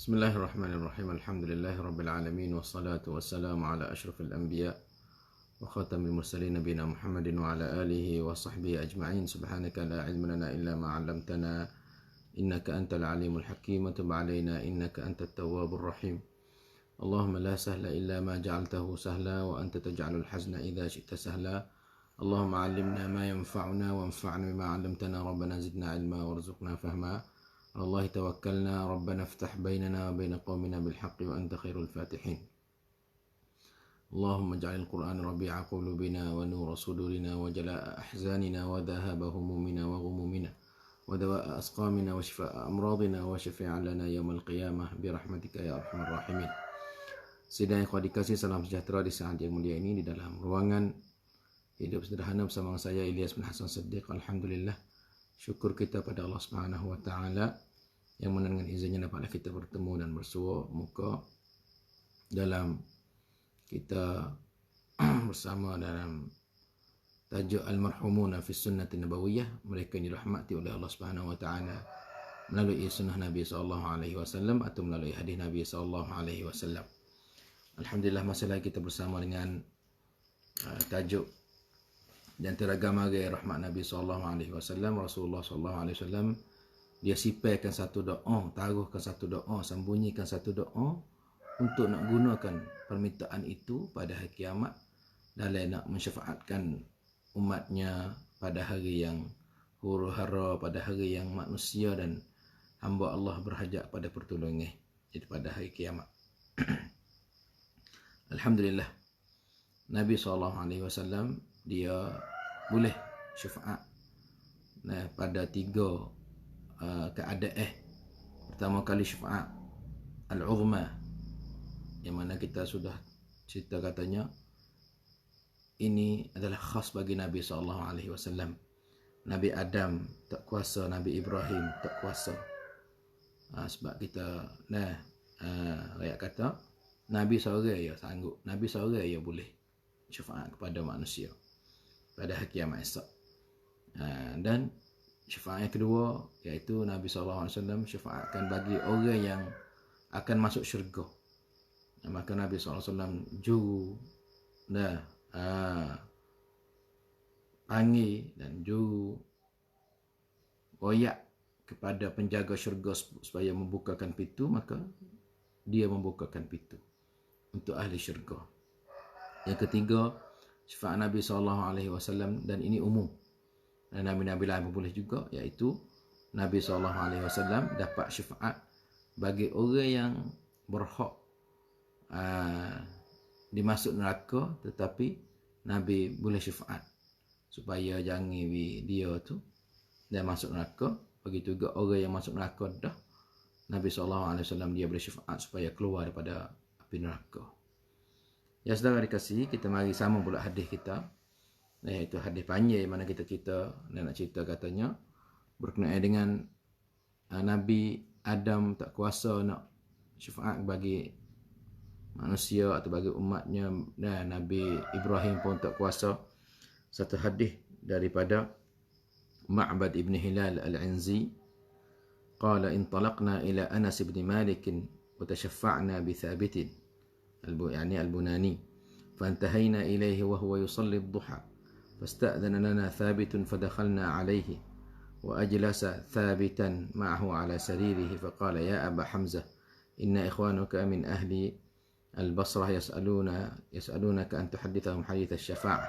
Bismillahirrahmanirrahim. Alhamdulillahirabbil alamin wassalatu wassalamu ala asyrafil anbiya wa khatamil mursalin nabiyina Muhammadin wa ala alihi wa sahbihi ajma'in. Subhanaka la ilma lana illa ma 'allamtana innaka antal alimul hakim wa tub 'alaina innaka antat tawwabur rahim. Allahumma la sahla illa ma ja'altahu sahla wa anta taj'alul hazna idza syi'ta sahla. Allahumma 'allimna ma yanfa'una wanfa'na bima 'allamtana rabbana zidna 'ilma warzuqna fahma. Allah tawakkalna rabbana iftah bainana wa bain qaumina bil haqqi wa anta khairul fatihin. Allahumma ij'alil qur'ana rabi'a qulubina wa nura sudurina wa jalaa'a ahzanina wa dhahaba humumina wa ghumumina wa dawaa'a asqamina wa shifaa'a amradina wa shafi'a lana yaumal qiyamah bi rahmatika ya arhamar rahimin. Sidang ikhwan dikasih, salam sejahtera di saat yang mulia ini di dalam ruangan hidup sederhana bersama saya Ilyas bin Hasan Siddiq. Alhamdulillah, syukur kita pada Allah Subhanahu wa taala yang mana dengan izinnya dapatlah kita bertemu dan bersua muka dalam kita bersama dalam tajuk Al-Marhumuna fi Sunnati Nabawiyah, mereka yang dirahmati oleh Allah Subhanahu wa taala melalui sunnah Nabi sallallahu alaihi wasallam atau melalui hadis Nabi sallallahu alaihi wasallam. Alhamdulillah, masih lagi kita bersama dengan tajuk di antara agama gaya rahmat Nabi sallallahu alaihi wasallam. Rasulullah sallallahu alaihi wasallam dia sipakan satu doa, taruhkan satu doa, sembunyikan satu doa untuk nak gunakan permintaan itu pada hari kiamat dalam nak mensyafaatkan umatnya pada hari yang huru-hara, pada hari yang manusia dan hamba Allah berhajat pada pertolongan, jadi pada hari kiamat. Alhamdulillah, Nabi SAW dia boleh syafaat pada tiga keadaan. Pertama kali syafaat al-uzma, yang mana kita sudah cerita katanya ini adalah khas bagi Nabi SAW. Nabi Adam tak kuasa, Nabi Ibrahim tak kuasa. Sebab kita rakyat kata Nabi seorang ya sanggup, Nabi seorang ya boleh syafaat kepada manusia pada hari kiamat esok. Dan syafaat yang kedua iaitu Nabi SAW syafaatkan bagi orang yang akan masuk syurga. Maka Nabi SAW juru panggil dan juru royak kepada penjaga syurga supaya membukakan pintu, maka dia membukakan pintu untuk ahli syurga. Yang ketiga, syafaat Nabi SAW, dan ini umum dan Nabi-Nabi lain boleh juga, iaitu Nabi SAW dapat syafaat bagi orang yang berhak dimasuk neraka, tetapi Nabi boleh syafaat supaya jangan dia tu dia masuk neraka. Begitu juga orang yang masuk neraka dah, Nabi SAW dia boleh syafaat supaya keluar daripada api neraka. Ya saudara dikasihi, kita mari sama pula hadis kita, iaitu hadis panjang mana kita cerita dan nak cerita katanya berkenaan dengan Nabi Adam tak kuasa nak syafaat bagi manusia atau bagi umatnya, dan Nabi Ibrahim pun tak kuasa. Satu hadis daripada Ma'bad ibn Hilal al-Anzi, qala intalaqna ila Anas ibn Malik wa tashaffa'na bi Thabit al-Bunani fantahayna ilayhi wa huwa yusalli ad-duha فاستأذن لنا ثابت فدخلنا عليه وأجلس ثابتا معه على سريره فقال يا أبا حمزة إن إخوانك من أهل البصرة يسألونك أن تحدثهم حديث الشفاعة.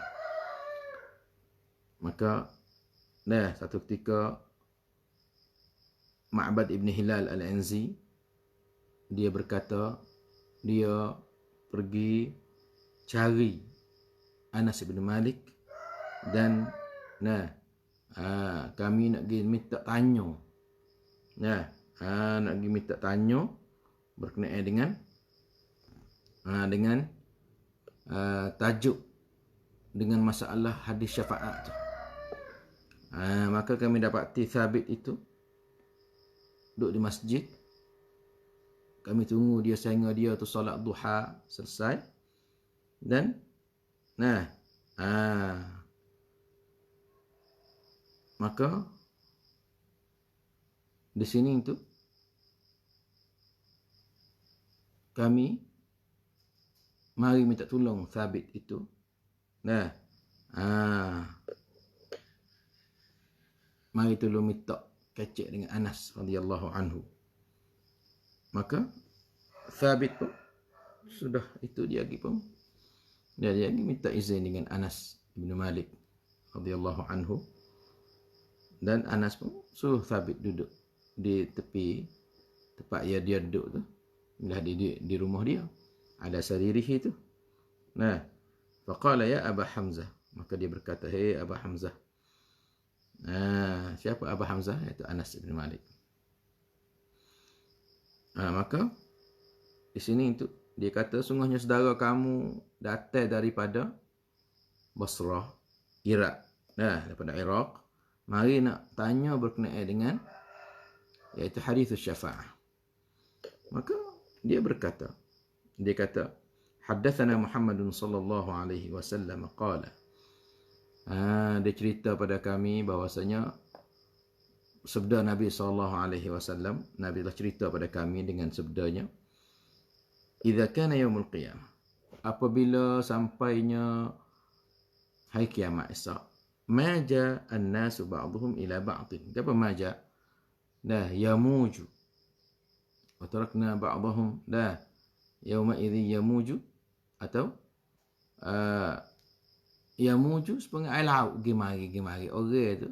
Maka satu ketika Ma'bad ibn Hilal al-Anzi dia berkata, dia pergi cari Anas ibn Malik dan kami nak pergi minta tanya, nak pergi minta tanya berkenaan dengan tajuk dengan masalah hadis syafaat tu. Maka kami dapati Thabit itu duduk di masjid. Kami tunggu dia sehingga dia tu solat duha selesai, dan maka di sini itu kami mari minta tolong Thabit itu. Nah, mari tolong minta kecek dengan Anas radhiyallahu anhu. Maka Thabit pun sudah itu dia lagi pun dia lagi minta izin dengan Anas bin Malik radhiyallahu anhu. Dan Anas pun suruh Thabit duduk di tepi tempat dia duduk tu. Bila di rumah dia ada saririh itu. Nah, faqala ya Aba Hamzah, maka dia berkata, "Hei Aba Hamzah." Siapa Aba Hamzah? Iaitu Anas bin Malik. Maka di sini itu dia kata, sungguhnya saudara kamu datang daripada Basrah, Iraq. Daripada Iraq. Mari nak tanya berkenaan dengan iaitu hadis syafa'ah. Maka dia kata, haddatsana Muhammadun sallallahu alaihi wasallam qala. Dia cerita pada kami bahwasanya sabda Nabi sallallahu alaihi wasallam, Nabi telah cerita pada kami dengan sabdanya, idza kana yaumul qiyamah, apabila sampainya hari kiamat esok, maja an-nasu ba'dhum ila ba'dhin. Apa maja? Yamuju. Wa tarakna ba'dhum yauma idzi yamuju, atau yamuju setengah air laut gimari orang tu.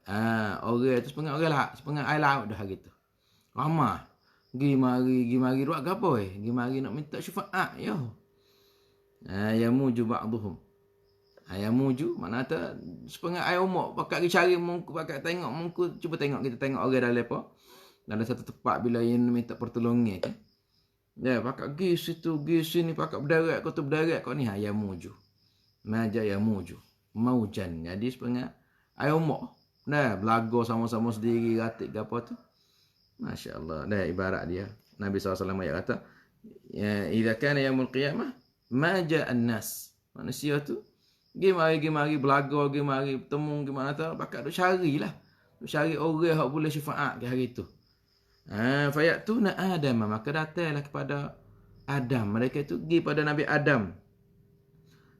Orang tu setengah air laut dah gitu. Ramai gimari ruak gapo gimari nak minta syafaat yo. Yamuju ba'dhum. Yamuju makna tu setengah air umur pakat cari muka, pakat tengok muka, cuba kita tengok orang dalam apa. Dalam satu tempat bila yang minta pertolongan kan. Pakat pergi situ, pergi sini, pakat berdarat kau tu berdarat kau ni. Yamuju. Maja yamuju. Maujan. Jadi setengah air umur. Belaga sama-sama sendiri, ratik ke apa tu. Masya Allah. Ibarat dia. Nabi SAW ayat kata, idza kana yaumul qiyamah, maja an-nas. Manusia tu, gimari belaga, gimari bertemu, gimana tu, pakat duk carilah. Duk cari orang yang boleh syafaat ke hari tu. Fayatuna Adam, maka datanglah kepada Adam. Mereka itu pergi pada Nabi Adam.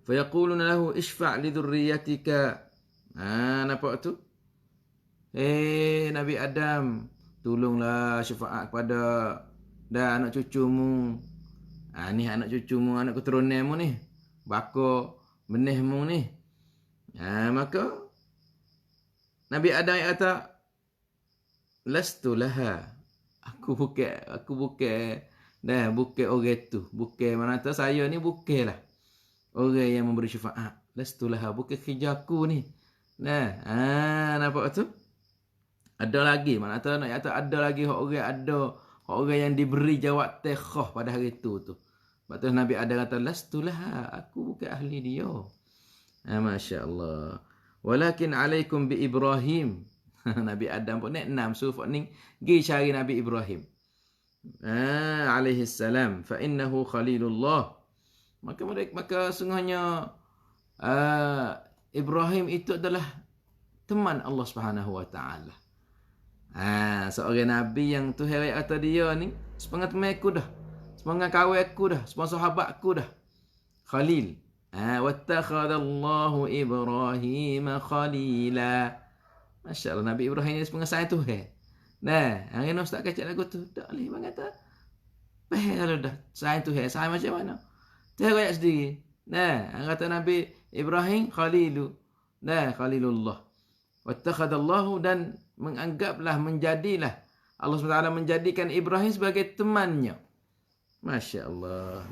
Fayaquluna lahu isfa' li dhurriyyatika. Nampak tu? Nabi Adam, tolonglah syafaat kepada anak cucumu. Ni anak cucumu, anak keturunanmu ni. Bako benihmu ni. Maka Nabi Adam kata, lastu laha. Aku bukan orang tu. Bukan mana tu saya ni bukanlah orang yang memberi syafaat. Lastu laha, bukan kerja aku ni. Nampak tu? Ada lagi, mana tu nak kata ada lagi orang yang diberi jawab khas pada hari tu. Sebab tu Nabi Adam kata lastu laha, aku bukan ahli dia. Masya-Allah. Walakin alaikum bi Ibrahim. Nabi Adam pun nak suruh ni pergi cari Nabi Ibrahim alaihi salam, fa innahu khalilullah. Maka sungguhnya Ibrahim itu adalah teman Allah Subhanahu wa taala. Seorang nabi yang Tuhan kata dia ni sepengah teman aku dah, sepengah kawan aku dah, sepengah sahabat aku dah. Khalil. Wattakhadallahu Ibrahim khalila. Masya Allah, Nabi Ibrahim ni sepengah sayang Tuhan. Hari ni Ustaz kacak lagu tu. Tak boleh bang kata. Kalau dah sayang Tuhan, sayang macam mana? Tuhan rakyat sendiri. Kata Nabi Ibrahim Khalilu. Khalilullah. Wattakhadallahu, dan menganggaplah, menjadilah Allah SWT menjadikan Ibrahim sebagai temannya. Masya Allah.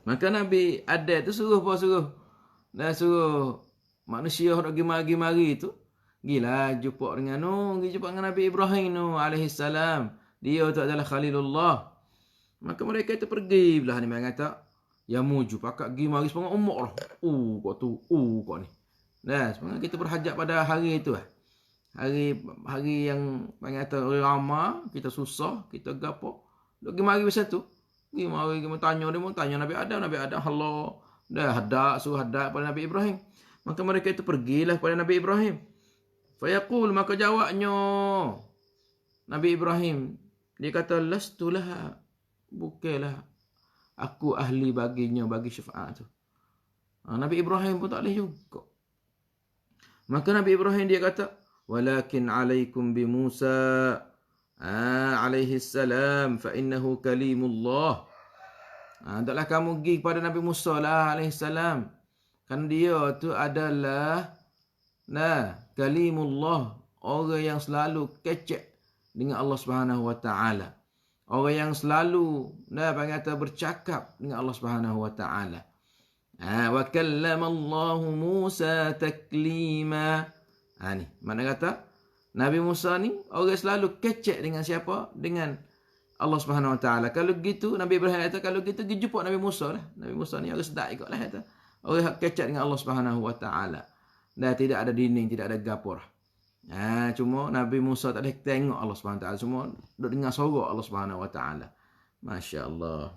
Maka Nabi ada tu suruh manusia nak mari tu. Gilah jumpa dengan Nabi Ibrahim alaihi salam. Dia tu adalah Khalilullah. Maka mereka itu pergi belah ni kata, yamuju pakat pergi mari sepengah umur lah. Kau tu, kau ni. Sebenarnya kita berhajat pada hari itu lah. Hari yang kata ramai, kita susah, kita gapo. Pergi mari macam tu. Pergi mari tanya Nabi Adam, hello. Suruh hadap pada Nabi Ibrahim. Maka mereka itu pergilah pada Nabi Ibrahim. Fayaqul, maka jawabnya Nabi Ibrahim, dia kata lastu laha, bukanlah aku ahli baginya, bagi syafaat tu. Nabi Ibrahim pun tak boleh juga. Maka Nabi Ibrahim dia kata, walakin alaikum bi Musa alaihi salam fa innahu kalimullah. Taklah kamu pergi kepada Nabi Musa lah alaihi salam. Kan dia tu adalah kalimullah, orang yang selalu kecek dengan Allah Subhanahu wa taala. Orang yang selalu bercakap dengan Allah Subhanahu wa taala. Wa kallama Allah Musa taklima. Ni mana kata Nabi Musa ni orang selalu kecek dengan siapa? Dengan Allah Subhanahu wa taala. Kalau gitu Nabi Ibrahim kata, kalau gitu pergi jumpa Nabi Musa lah. Nabi Musa ni orang sedap ikutlah kata. Orang kecek dengan Allah Subhanahu wa taala. Dan tidak ada dinding, tidak ada gapur. Cuma Nabi Musa tak boleh tengok Allah Subhanahu wa taala, cuma duk dengar suara Allah Subhanahu wa taala. Masya-Allah.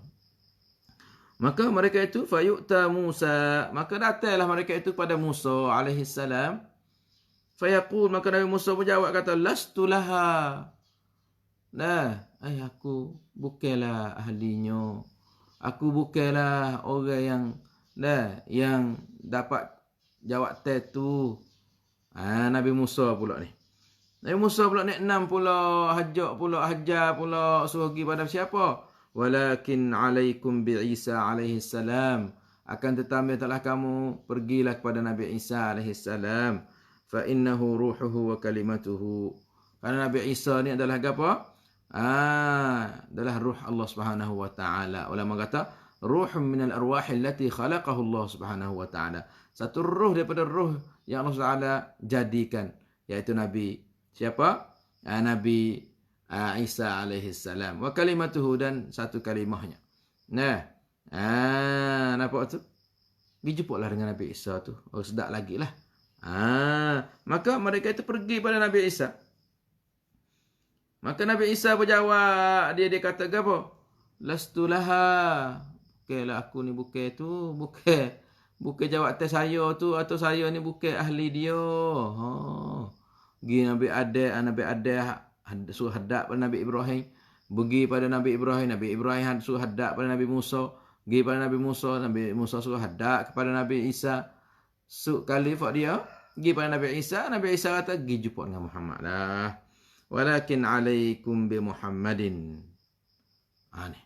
Maka mereka itu fayu'ta Musa, maka datanglah mereka itu pada Musa alaihi salam. Fayaqul, maka Nabi Musa menjawab kata, lastu laha. Aku bukanlah ahlinya. Aku bukanlah orang yang dapat jawab tu. Nabi Musa pula ni. Nabi Musa pula ni 6 pula, hajar pula, suruh pergi pada siapa? Walakin alaikum bi Isa alaihi salam. Akan tetapi taklah kamu pergilah kepada Nabi Isa alaihi salam. Fa innahu ruhuhu wa kalimatuhu. Karena Nabi Isa ni adalah apa? Adalah ruh Allah Subhanahu wa taala. Ulama kata ruhun minal arwah allati khalaqahu Allah Subhanahu wa taala. Satu ruh daripada ruh yang Allah Taala jadikan, iaitu Nabi siapa? Nabi Isa alaihi salam. Wa kalimatuhu, dan satu kalimahnya. Nampak tu? Pergi jumpalah dengan Nabi Isa tu. Oh, sedap lagi lah. Maka mereka itu pergi pada Nabi Isa. Maka Nabi Isa berjawab, dia kata apa? Lastu laha. Bukanlah aku ni, bukan tu, bukan jawab tes saya tu, atau saya ni bukan ahli dia. Pergi Nabi Adam suruh hadap pada Nabi Ibrahim. Pergi pada Nabi Ibrahim suruh hadap pada Nabi Musa. Pergi pada Nabi Musa suruh hadap kepada Nabi Isa. Khalifah dia pergi pada Nabi Isa kata, pergi jumpa dengan Muhammad lah. Walakin alaikum bi Muhammadin. Ni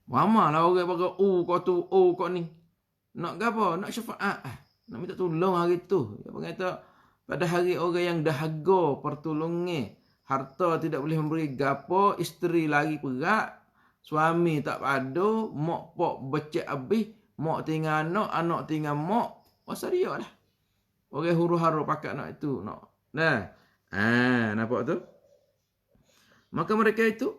Muhammad lah orang bagi kau tu, kau ni. Nak apa? Nak syafaat. Nak minta tolong hari tu. Dia kata, pada hari orang yang dahaga pertolongan, harta tidak boleh memberi gapo, isteri lagi perak, suami tak ada, mak pok becek habis, mak tinggal anak tinggal mak. Pasal dia lah. Orang huru-hara pakat nak itu. Nampak tu? Maka mereka itu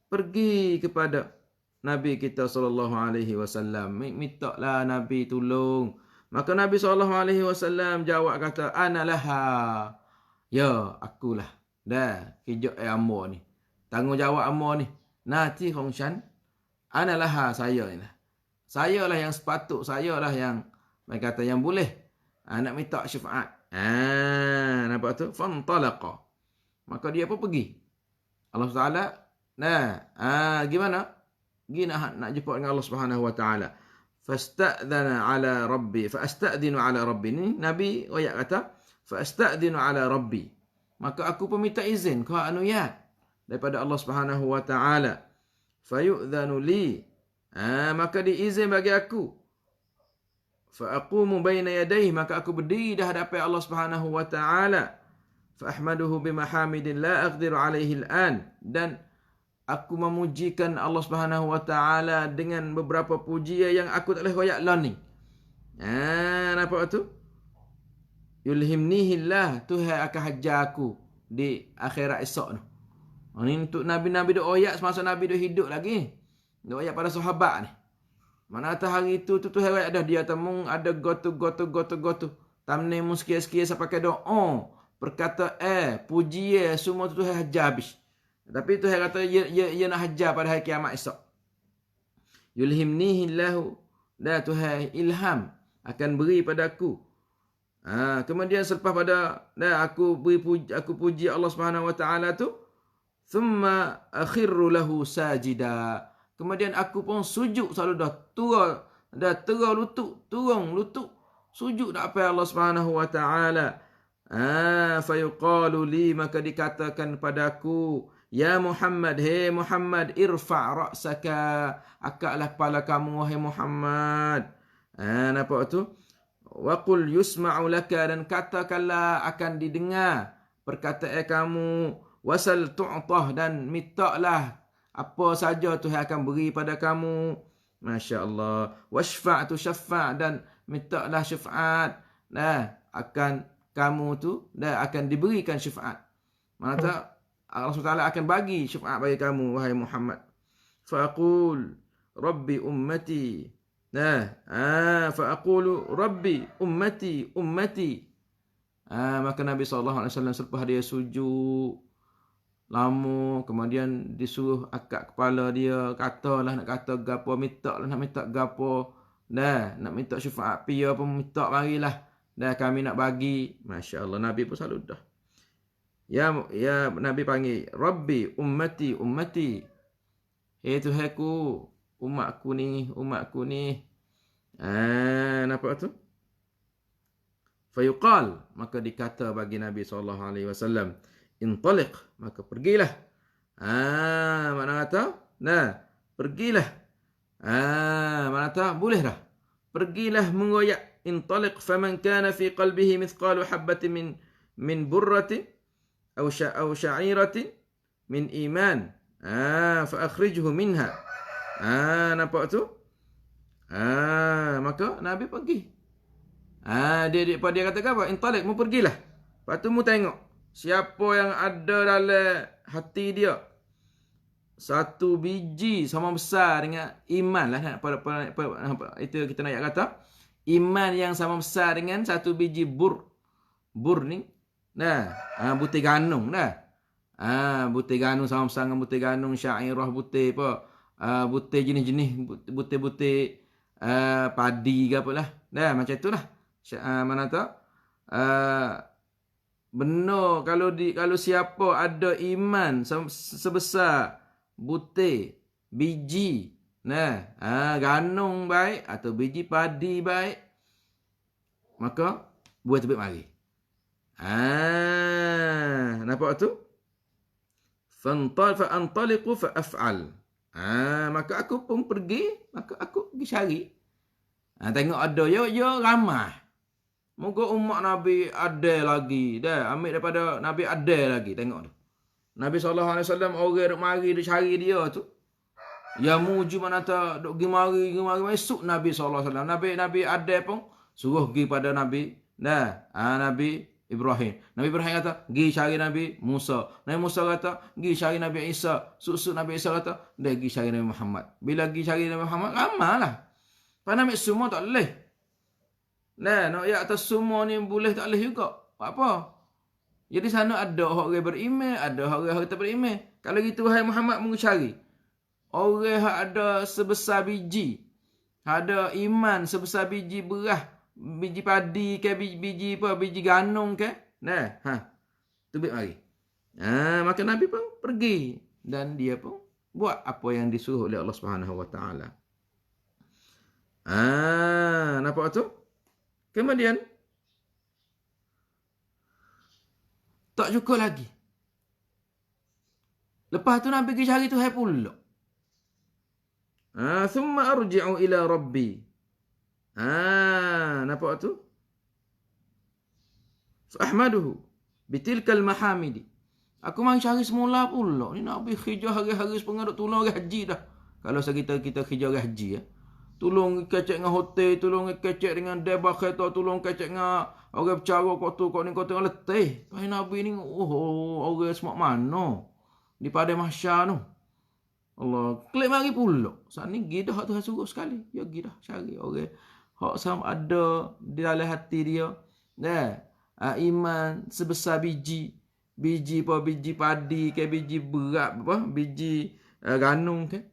pergi kepada Nabi kita sallallahu alaihi wasallam, mintalah Nabi tolong. Maka Nabi sallallahu alaihi wasallam jawab kata, ana laha. Ya, akulah. Dah, kijak amba ni. Tanggungjawab amba ni. Nati khongshan. Ana laha, saya ni. Sayalah yang sepatut, sayalah yang kata yang boleh nak minta syafaat. Nampak tu? Fantalaqa. Maka dia pun pergi. Allah Taala, gimana? Pergi nak jumpa dengan Allah Subhanahu wa taala. Fasta'dhana ala rabbi, fasta'dhinu ala rabbi. Ni Nabi ayat kata, fasta'dhinu ala rabbi. Maka aku pun minta izin, kau anuyat daripada Allah Subhanahu wa taala. Fayu'dhanu li. Maka diizin bagi aku. Fa aqumu baina yadayhi, maka aku berdiri di hadapan Allah Subhanahu wa taala. Fa ahmaduhu bimahamidin la aqdiru alaihi al'an. Dan aku memujikan Allah Subhanahu wa taala dengan beberapa pujian yang aku tak boleh royak lah ni. Nampak tu? Yulhimnihillah, Tuhan akan hajar aku di akhirat esok tu. Ini untuk nabi-nabi duk royak semasa Nabi duk hidup lagi. Duk royak pada sahabat ni. Mana atas hari itu Tuhan royak dah dia temung ada gotu. Tamne mu sekian-sekian sampai ke doa. Perkata pujian semua tu Tuhan hajar habis. Tapi Tuhan kata ia nak hajar pada hari kiamat esok. Yulhimnihillahu, dah Tuhan ilham akan beri padaku. Kemudian selepas pada aku puji Allah Subhanahu wa taala tu, thumma akhirru lahu sajida. Kemudian aku pun sujud selalu dah terus lutut, turun lutut, sujud dak apa Allah Subhanahu wa taala. Fayuqalu li, maka dikatakan padaku, ya Muhammad, hey Muhammad, irfa' ra'saka, angkatlah kepala kamu wahai Muhammad. Nampak tu? Wa qul yusma'u laka, dan katakanlah akan didengar perkataan kamu. Wasal tu'tah, dan mintalah apa saja Tuhan akan beri pada kamu. Masya Allah. Washfa' tu syafa', dan mintalah syafaat. Akan kamu tu akan diberikan syafaat. Mana tak Allah SWT akan bagi syafaat bagi kamu wahai Muhammad. Faqul rabbi ummati. Faqulu rabbi ummati. Maka Nabi SAW selepas dia sujud lama, kemudian disuruh akak kepala dia, katalah nak kata gapo, mintalah nak minta gapo, nak minta syafaat pia pun minta marilah, kami nak bagi. Masya Allah, Nabi pun selalu dah. Ya Nabi panggil Rabbi ummati. Hei Tuhanku, umatku ni. Nampak tu? Fayuqal, maka dikata bagi Nabi SAW, intaliq, maka pergilah. Mana kata? Pergilah. Mana kata? Boleh dah. Pergilah mengoyak. Intaliq faman kana fi qalbihi mithqalu habbatin min burratin aw sya'iratin min iman. Fa akhrijhu minha. Nampak tu? Maka Nabi pergi. Dia kata apa? Intaliq, mu pergilah. Lepas tu mu tengok siapa yang ada dalam hati dia satu biji sama besar dengan iman lah. Itu kita nak kata iman yang sama besar dengan satu biji bur ni. Butir ganung dah. Butir ganung sama besar dengan butir ganung syairah, butir apa? Butir jenis-jenis butir-butir padi ke apalah. Macam itulah. Mana tahu? Benar kalau siapa ada iman sebesar butir biji ganung baik atau biji padi baik, maka buat tebik mari. Nampak tu? Fa antaliqu fa af'al. Maka aku pun pergi, maka aku pergi cari. Tengok ada yo ramai. Moga umat Nabi ada lagi. Ambil daripada Nabi ada lagi. Tengok tu. Nabi SAW orang duk mari, duk cari dia tu. Ya muju mana tak duk pergi mari. Esok Nabi SAW. Nabi ada pun suruh pergi pada Nabi. Nabi Ibrahim. Nabi Ibrahim kata, pergi cari Nabi Musa. Nabi Musa kata, pergi cari Nabi Isa. Susuk Nabi Isa kata, dia pergi cari Nabi Muhammad. Bila pergi cari Nabi Muhammad, ramailah. Pasal Nabi semua tak boleh. Nak atas semua ni boleh tak boleh juga. Apa? Jadi sana ada orang beriman, ada orang tak beriman. Kalau gitu wahai Muhammad mencari orang yang ada sebesar biji, ada iman sebesar biji berah, biji padi ke biji ganung ke. Tubik mari. Maka Nabi pun pergi dan dia pun buat apa yang disuruh oleh Allah Subhanahu wa taala. Nampak tu? Kemudian tak cukup lagi. Lepas tu Nabi pergi cari Tuhan pula. Thumma arji'u ila rabbi. Nampak tu? Ahmaduhu bitilkal mahamidi. Aku main cari semula pula. Ni Nabi khijah hari-hari setengah duk tolong orang haji dah. Kalau kita khijah orang haji ya. Tolong kecek dengan hotel, tolong kecek dengan debah kereta, tolong kecek dengan orang bercara kau ni kau tengok letih. Tuhan Nabi ni orang semak mana di pada mahsyar tu. Allah, klik mari pula. Saat ni gidah Tuhan suruh sekali. Ya gidah cari orang hak sama ada di dalam hati dia. Iman sebesar biji padi ke biji berat biji ganung ke.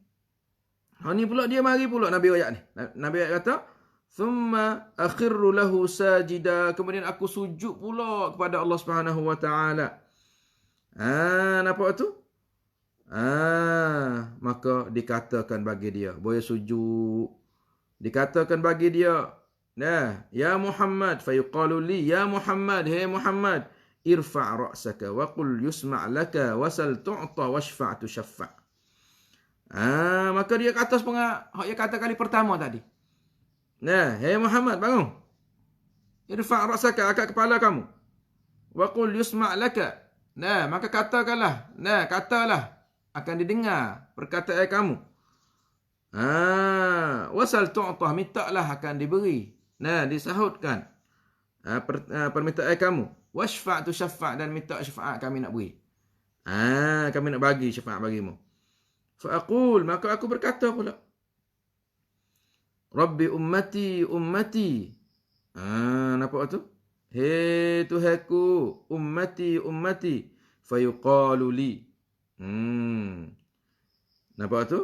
Ni pula dia mari pula Nabi ayat ni. Nabi ayat kata, "Thumma akhirru lahu sajida." Kemudian aku sujud pula kepada Allah Subhanahu wa taala. Nampak tu? Maka dikatakan bagi dia, boleh sujud. Dikatakan bagi dia, nah, ya Muhammad, fayuqalu li, ya Muhammad, hey Muhammad, irfa' ra'saka wa qul yusma' laka wasal tu'ta washfa' tushaffa'. Maka dia ke atas hak dia kata kali pertama tadi. Nah, hey Muhammad, bangun. Irfa' ra'saka, angkat kepala kamu. Wa qul yusma' laka. Nah, maka katakanlah, katalah akan didengar perkataan kamu. Wasal tu'tah, mintalah akan diberi. Nah, disahutkan permintaan kamu. Washfa' tu syafa' dan minta syafaat kami nak beri. Kami nak bagi syafaat bagimu. Fa'aqul, maka aku berkata pula, Rabbi ummati ummati. Nampak tu? Hei Tuhanku, ummati ummati. Fayuqalu li. Nampak tu?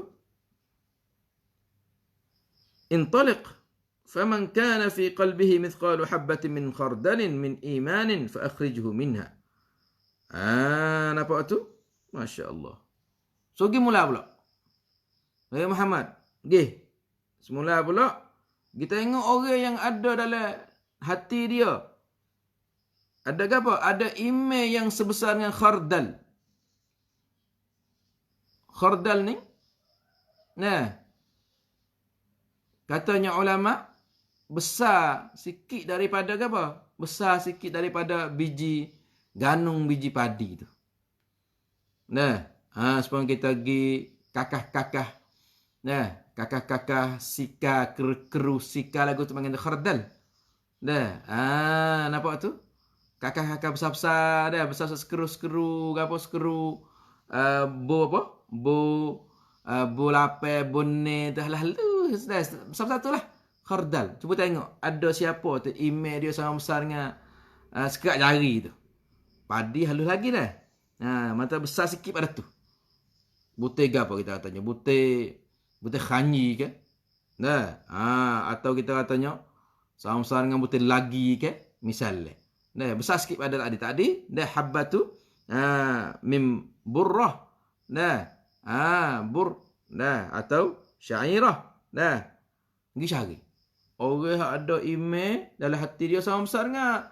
Intaliq. Faman kana fi qalbihi mithqalu habbatin min khardalin min imanin fa akhrijhu minha. Nampak tu? Masya Allah. So, pergi mula pula. Hei Muhammad, pergi. Semula pula, kita tengok orang yang ada dalam hati dia. Ada apa? Ada iman yang sebesar dengan khardal. Khardal ni, nah, katanya ulama, besar sikit daripada apa? Besar sikit daripada biji, ganung biji padi tu. Nah, sebelum kita pergi kakah-kakah. Nah, kakah-kakah sika, keru sika lagu tu panggil khardal. Nah, nampak tu? Kakak-kakak besar-besar dah, besar sekeru-sekeru, apa sekeru, bo apa? Bo lapai, bone, dah lah lu, besar-besar tu lah. Khardal. Cuba tengok, ada siapa tu, email dia sama besar dengan sekerat jari tu. Padi halus lagi dah. Mata besar sikit pada tu. Butir apa kita katanya? Butir khanyi ke? Atau kita katanya, sama besar dengan butir lagi ke? Misalnya. Besar sikit pada tadi. Habbatu mim burrah. Bur. Atau syairah. Pergi cari. Orang ada email dalam hati dia sama besar dengan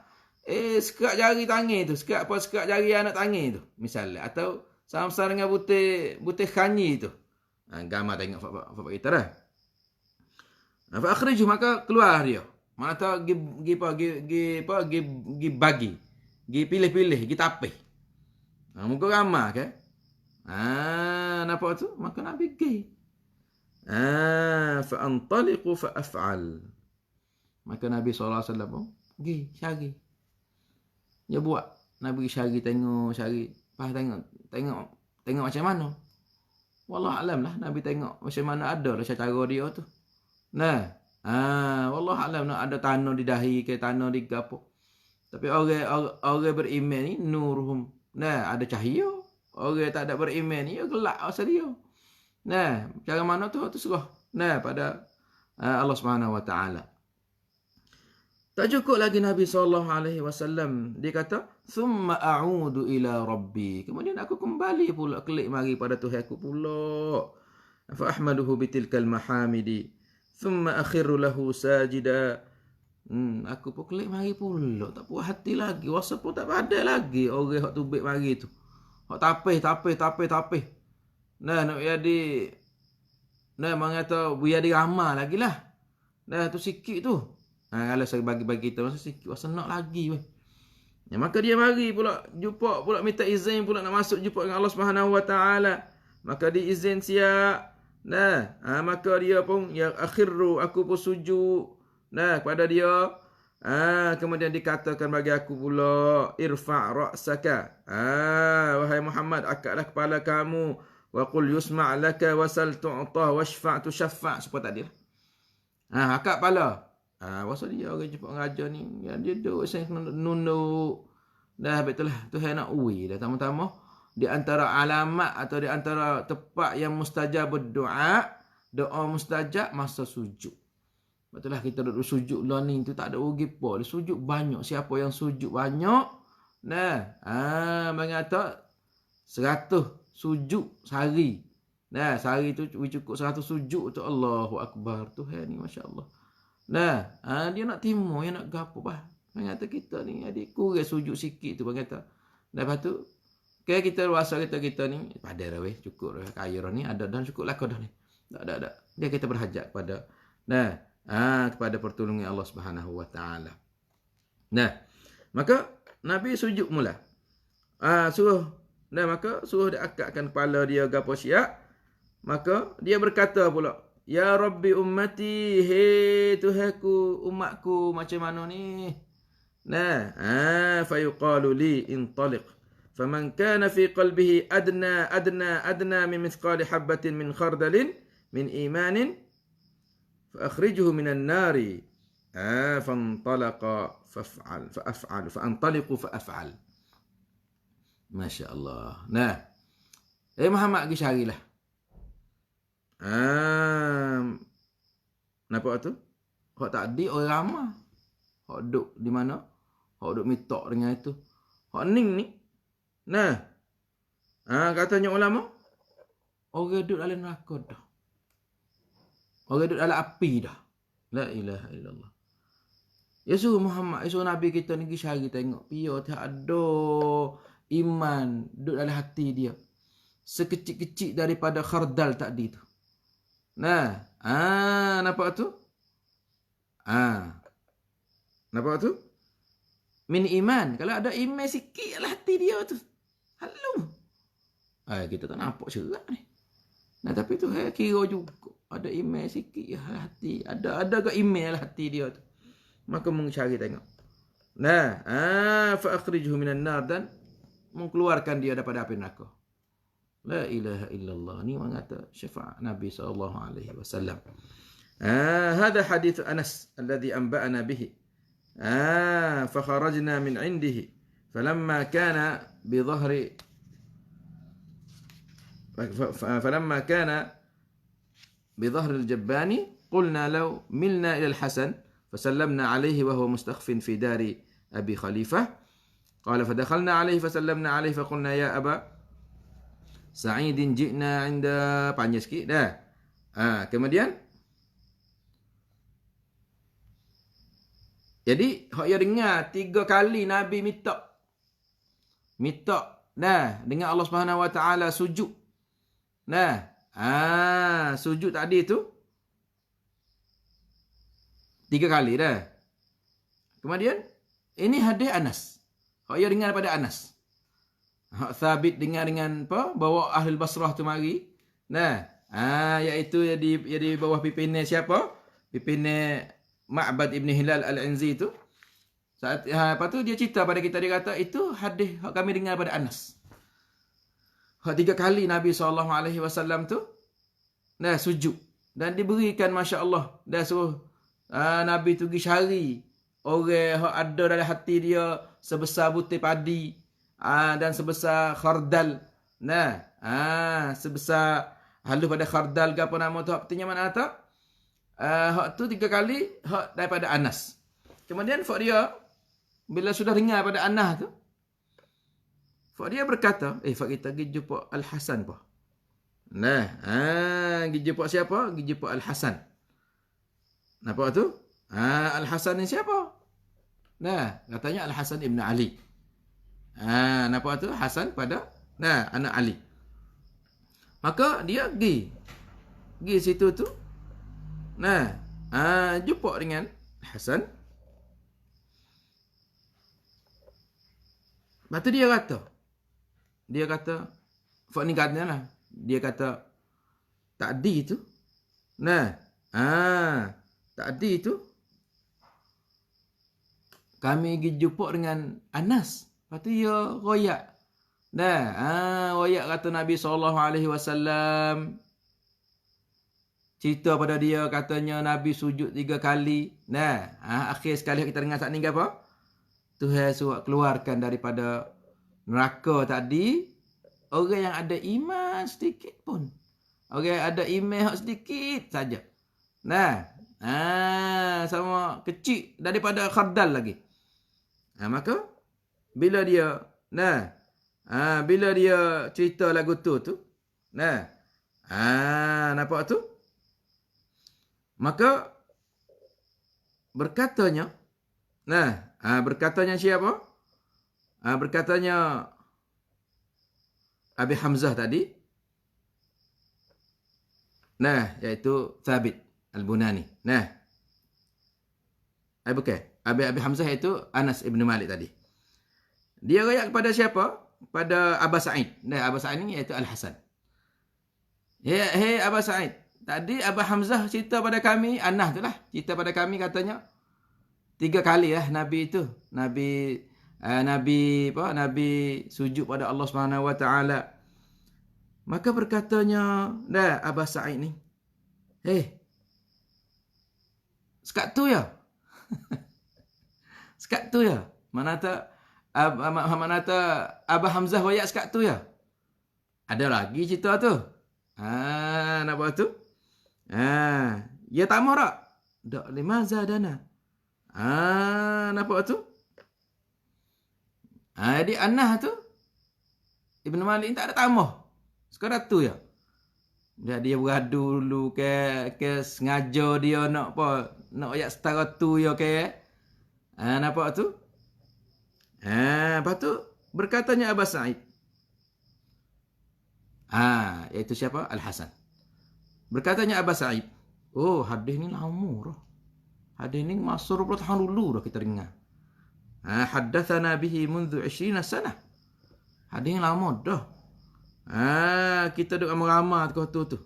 sekerat jari tangan tu. Sekerat jari anak tangan tu. Misalnya. Atau sama besar dengan butir khanyi tu. Gambar tengok Fak kita dah. Fa'akhriju, maka keluar dia. Mana tahu gi bagi. Gi pilih-pilih, gi tapih. Muka ramah ke? Nampak tu? Maka Nabi pergi. Fa'antaliqu fa'af'al. Maka Nabi SAW pun pergi, cari. Dia buat. Nabi cari, tengok, cari. Lepas tengok macam mana. Wallah alam lah. Nabi tengok macam mana ada lah cara dia tu. Wallah alam nak ada tanah di dahi ke tanah di gapo. Tapi orang beriman ni nurhum. Ada cahaya. Orang tak ada beriman ni gelap asal dia. Cara mana tu serah. Pada Allah Subhanahu Wa Taala. Tak cukup lagi Nabi SAW. Dia kata, "Thumma a'udu ila Rabbi." Kemudian aku kembali pula kelik mari pada Tuhan aku pula. Fa ahmaduhu bitilkal mahamidi. Thumma akhiru lahu sajida. Aku pun kelik mari pula. Tak puas hati lagi. Rasa pun tak ada lagi orang hak tubik mari tu. Hak tapih. Nak jadi mengata biar diramal lagi lah. Tu sikit tu. Kalau saya bagi kita masa sikit, rasa nak lagi weh. Maka dia mari pula jumpa pula minta izin pula nak masuk jumpa dengan Allah Subhanahu Wa Taala. Maka diizin siap. Maka dia pun ya akhiru, aku pun sujud. Kepada dia. Kemudian dikatakan bagi aku pula, irfa' ra'saka. Wahai Muhammad, angkatlah kepala kamu. Wa qul yusma' laka wasal tu'ta washfa' tushaffa'. Supaya tadi lah. Angkat kepala. Pasal dia orang jumpa raja ni, dia duduk saya nunduk. Betul lah Tuhan nak uwi dah tama-tama. Di antara alamat atau di antara tempat yang mustajab berdoa, doa mustajab masa sujud. Betul lah kita duduk sujud lah ni tu tak ada rugi apa. Dia sujud banyak. Siapa yang sujud banyak, mengata 100 sujud sehari. Nah, sehari tu cukup 100 sujud tu. Allahu Akbar. Tuhan ni Masya Allah. Nah, dia nak timur, dia nak gapo bah. Dia kata kita ni adik kurang sujud sikit tu bang kata. Lepas tu kita rasa kita ni pada dah weh, cukup dah. Kaya dah ni ada dan cukup lah kau dah ni. Tak. Dia kita berhajat kepada kepada pertolongan Allah Subhanahu Wa Taala. Nah, maka Nabi sujud mula. Maka suruh dia akakkan kepala dia gapo siap. Maka dia berkata pula, Ya Rabbi ummati, hei Tuhanku umatku macam mana ni? Nah, fayuqalu li intaliq. Faman kana fi qalbihi adna min mithqali habatin min khardalin min imanin فأخرجه من النار فانطلق فأنطلق فأفعل ما شاء الله. Nah, Muhammad pergi carilah. Nampak tu? Hak tadi orang ramah. Hak duduk di mana? Hak duduk mitok dengan itu. Hak ning ni. Nah. Katanya ulama, orang duduk dalam neraka dah. Orang duduk dalam api dah. La ilaha illallah. Ya suruh Muhammad, suruh Nabi kita ni pergi cari tengok. Pia tak ada iman duduk dalam hati dia. Sekecil-kecil daripada khardal tadi tu. Nah, nampak tu? Nampak tu? Min iman. Kalau ada iman sikit dalam hati dia tu. Halo. Kita tak nampak cerah ni. Nah, tapi tu kira juga. Ada iman sikit hati. Ada ke iman dalam hati dia tu. Maka mencari tengok. Nah, fa akhrijhu minan nar, dan mengeluarkan dia daripada api neraka. La ilaha illallah. Ni orang kata syafaat Nabi sallallahu alaihi wasallam. Hada hadits Anas alladhi anba'ana bihi. Fa kharajna min 'indihi. Falamma kana bi dhahri فلما كان بظهر الجبان قلنا لو ملنا إلى الحسن فسلمنا عليه وهو مستخف في دار أبي خليفة قال فدخلنا عليه فسلمنا عليه فقلنا يا أبا سعيد جئنا عند panjang sikit dah. Kemudian jadi hak ya dengar 3 kali Nabi minta dengan Allah Subhanahu Wa Taala sujud. Nah, sujud tadi tu 3 kali dah. Kemudian ini hadis Anas. Hak ia dengar daripada Anas. Hak Thabit dengar dengan apa? Bawa Ahli Basrah tu mari. Nah, iaitu di bawah pimpinan siapa? Pimpinan Ma'bad Ibn Hilal Al-Anzi tu. Saat apa tu dia cerita pada kita, dia kata itu hadis hak kami dengar daripada Anas. Hak 3 kali Nabi SAW tu sujud. Dan diberikan Masya Allah. Dan suruh Nabi tu pergi cari orang yang ada dalam hati dia sebesar butir padi. Dan sebesar khardal. Sebesar halus pada khardal ke apa nama tu. Artinya mana tak? Hak tu 3 kali hak daripada Anas. Kemudian hak dia bila sudah dengar pada Anas tu, Fak dia berkata, Fak kita pergi jumpa Al-Hasan pun. Nah, pergi jumpa siapa? Pergi jumpa Al-Hasan. Nampak tu? Al-Hasan ni siapa? Nah, katanya Al-Hasan Ibn Ali. Nampak tu? Hasan pada anak Ali. Maka dia pergi situ tu. Nah, jumpa dengan Hasan. Lepas tu dia kata, Fak ni katanya lah. Dia kata, tadi tu. Tadi tu. Kami pergi jumpa dengan Anas. Lepas tu dia royak. Royak kata Nabi SAW. Cerita pada dia katanya Nabi sujud 3 kali. Akhir sekali kita dengar saat ni apa? Tuhan suruh keluarkan daripada neraka tadi orang yang ada iman sedikit pun. Orang yang ada iman sedikit saja. Sama kecil daripada khardal lagi. Maka bila dia Bila dia cerita lagu tu, nah, nampak tu? Maka berkatanya, berkatanya siapa? Berkatanya Abi Hamzah tadi. Nah, iaitu Thabit Al-Bunani. Nah, bukan. Abi Hamzah iaitu Anas Ibn Malik tadi. Dia royak kepada siapa? Pada Aba Sa'id. Nah, Aba Sa'id ni iaitu Al-Hasan. Hei Aba Sa'id. Tadi Aba Hamzah cerita pada kami, Anas tu lah. Cerita pada kami katanya 3 kali lah Nabi itu. Nabi sujud pada Allah Subhanahu Wa Taala. Maka berkatanya, dah Aba Sa'id ni. Sekat tu ya. Sekat tu ya. Mana tak Aba Hamzah royak sekat tu ya. Ada lagi cerita tu. Nampak tu? Ya tak mau tak? Tak limaza dana. Nampak tu? Jadi Anas tu Ibn Malik tak ada tambah. Sekadar tu ya. Dia beradu dulu ke sengaja dia nak ayat setara tu ya ke. Nampak tu? Lepas tu berkatanya Aba Sa'id. Iaitu siapa? Al-Hasan. Berkatanya Aba Sa'id. Oh, hadis ni lama dah. Hadis ni masa 20 tahun dulu dah kita dengar. Haddathana bihi mundu 20 sanah. Hadis ni lama dah. Kita duk ramai-ramai tu.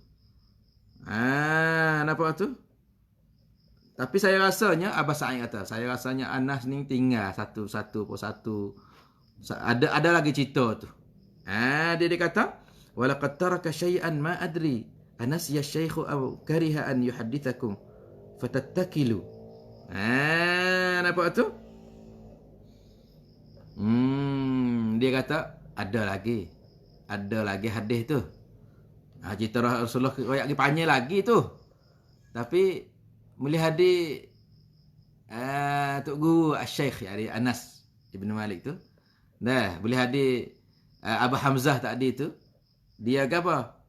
Nampak tu? Tapi saya rasanya Aba Sa'id kata, saya rasanya Anas ni tinggal satu. Ada lagi cerita tu. Dia kata, walaqad taraka syai'an ma adri anas ya syaikhu aw kariha an yuhaddithakum fatattakilu. Nampak tu? Dia kata ada lagi hadis tu. Cerita Rasulullah royak lagi panjang lagi tu. Tapi melihat hadis Tok Guru Asy-Syaikh Anas Ibn Malik tu. Boleh hadis Abu Hamzah tadi tu. Dia apa?